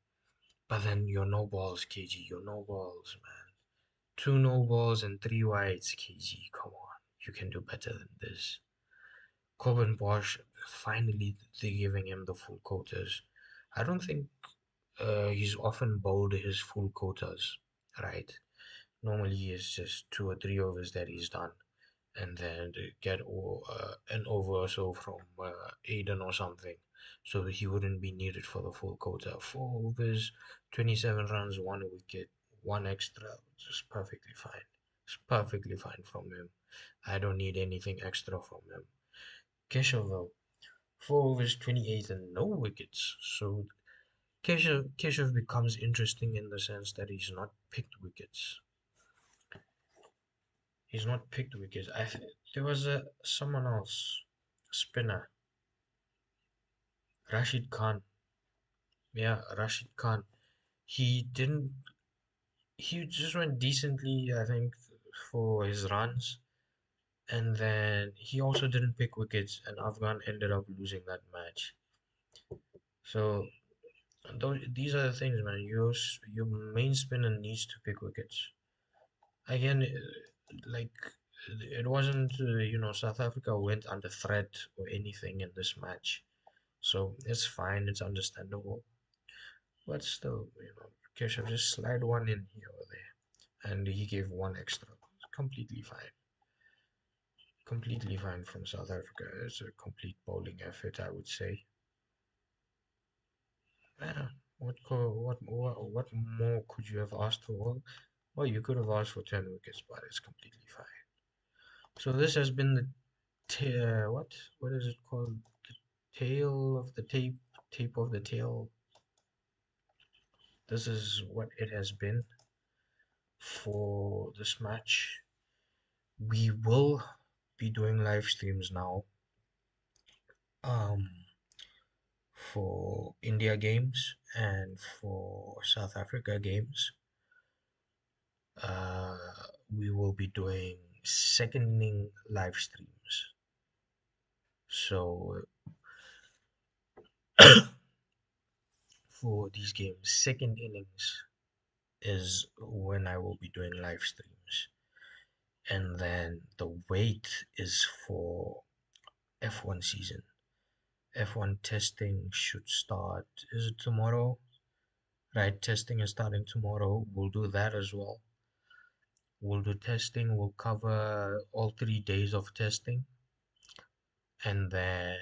But then your no balls, KG, your no balls, man. 2 no balls and 3 wides, KG. Come on, you can do better than this. Corbin Bosch, finally they're giving him the full quotas. I don't think he's often bowled his full quotas, right? Normally it's just 2 or 3 overs that he's done, and then get an over or so from Aiden or something, so he wouldn't be needed for the full quota. 4 overs, 27 runs, 1 wicket, 1 extra, just perfectly fine. It's perfectly fine from him. I don't need anything extra from him. Keshav though, 4 overs, 28 and no wickets. So Keshav becomes interesting in the sense that he's not picked wickets. He's not picked wickets. There was someone else, spinner, Rashid Khan. Yeah, Rashid Khan. He didn't. He just went decently, I think, for his runs. And then he also didn't pick wickets, and Afghan ended up losing that match. So these are the things, man. Your main spinner needs to pick wickets. Again, like it wasn't, South Africa went under threat or anything in this match, so it's fine, it's understandable. But still, Keshav just slide one in here or there, and he gave one extra. Completely fine, completely fine from South Africa. It's a complete bowling effort, I would say. Yeah, what more could you have asked for? Well, you could have asked for 10 wickets, but it's completely fine. So this has been the what is it called? Tail of the tape of the tail. This is what it has been for this match. We will be doing live streams now, um, for India games and for South Africa games. Uh, we will be doing second inning live streams. So for these games, second innings is when I will be doing live streams. And then the wait is for F1 season. F1 testing should start. Is it tomorrow? Right, testing is starting tomorrow. We'll do that as well. We'll do testing. We'll cover all 3 days of testing. And then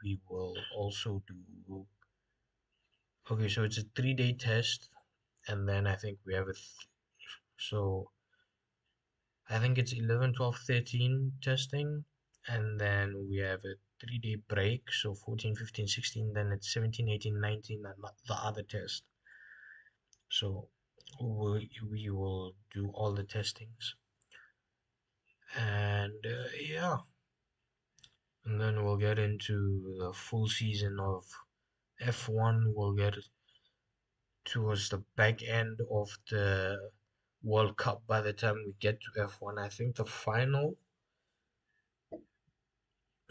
we will also do. Okay, so it's a 3 day test. And then I think we have so I think it's 11, 12, 13 testing, and then we have a 3 day break, so 14, 15, 16, then it's 17, 18, 19, and the other test. So we will do all the testings, and yeah, and then we'll get into the full season of F1. We'll get towards the back end of the World Cup by the time we get to F1. I think the final.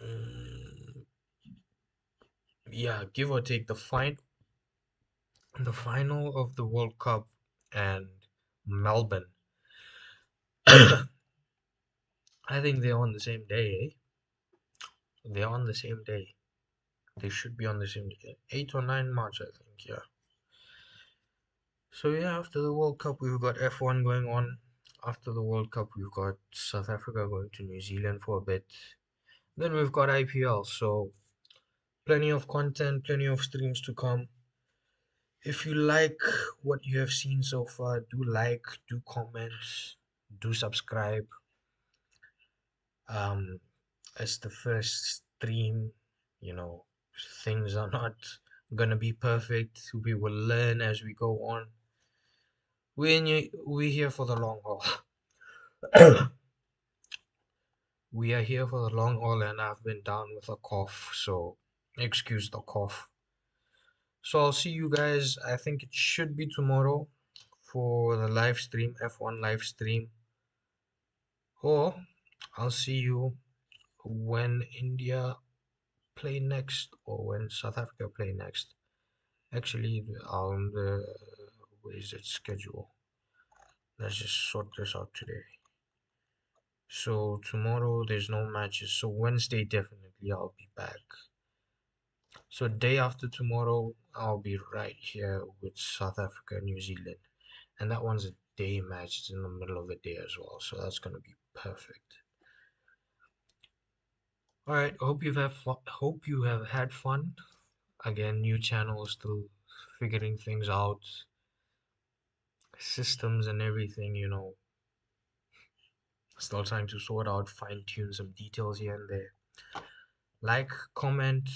mm, yeah, give or take the final of the World Cup and Melbourne. I think they're on the same day, eh? They're on the same day. They should be on the same day. 8 or 9 March, I think, yeah. So yeah, after the World Cup we've got F1 going on. After the World Cup we've got South Africa going to New Zealand for a bit. Then we've got IPL, so plenty of content, plenty of streams to come. If you like what you have seen so far, do like, do comment, do subscribe. Um, it's the first stream, you know, things are not gonna be perfect. We will learn as we go on. We're here for the long haul. We are here for the long haul, and I've been down with a cough, so excuse the cough. So I'll see you guys. I think it should be tomorrow for the live stream, F1 live stream. Or I'll see you when India play next or when South Africa play next. Actually, on the where is it schedule? Let's just sort this out today. So tomorrow there's no matches. So Wednesday definitely I'll be back. So day after tomorrow I'll be right here with South Africa, New Zealand, and that one's a day match. It's in the middle of the day as well, so that's gonna be perfect. All right, hope you have had fun. Again, new channel, still figuring things out, systems and everything, still trying to sort out, fine tune some details here and there. Like, comment,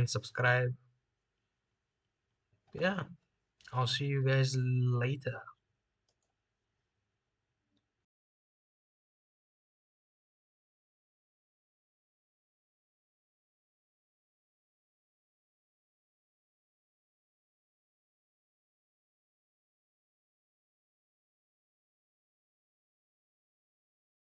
subscribe. Yeah, I'll see you guys later.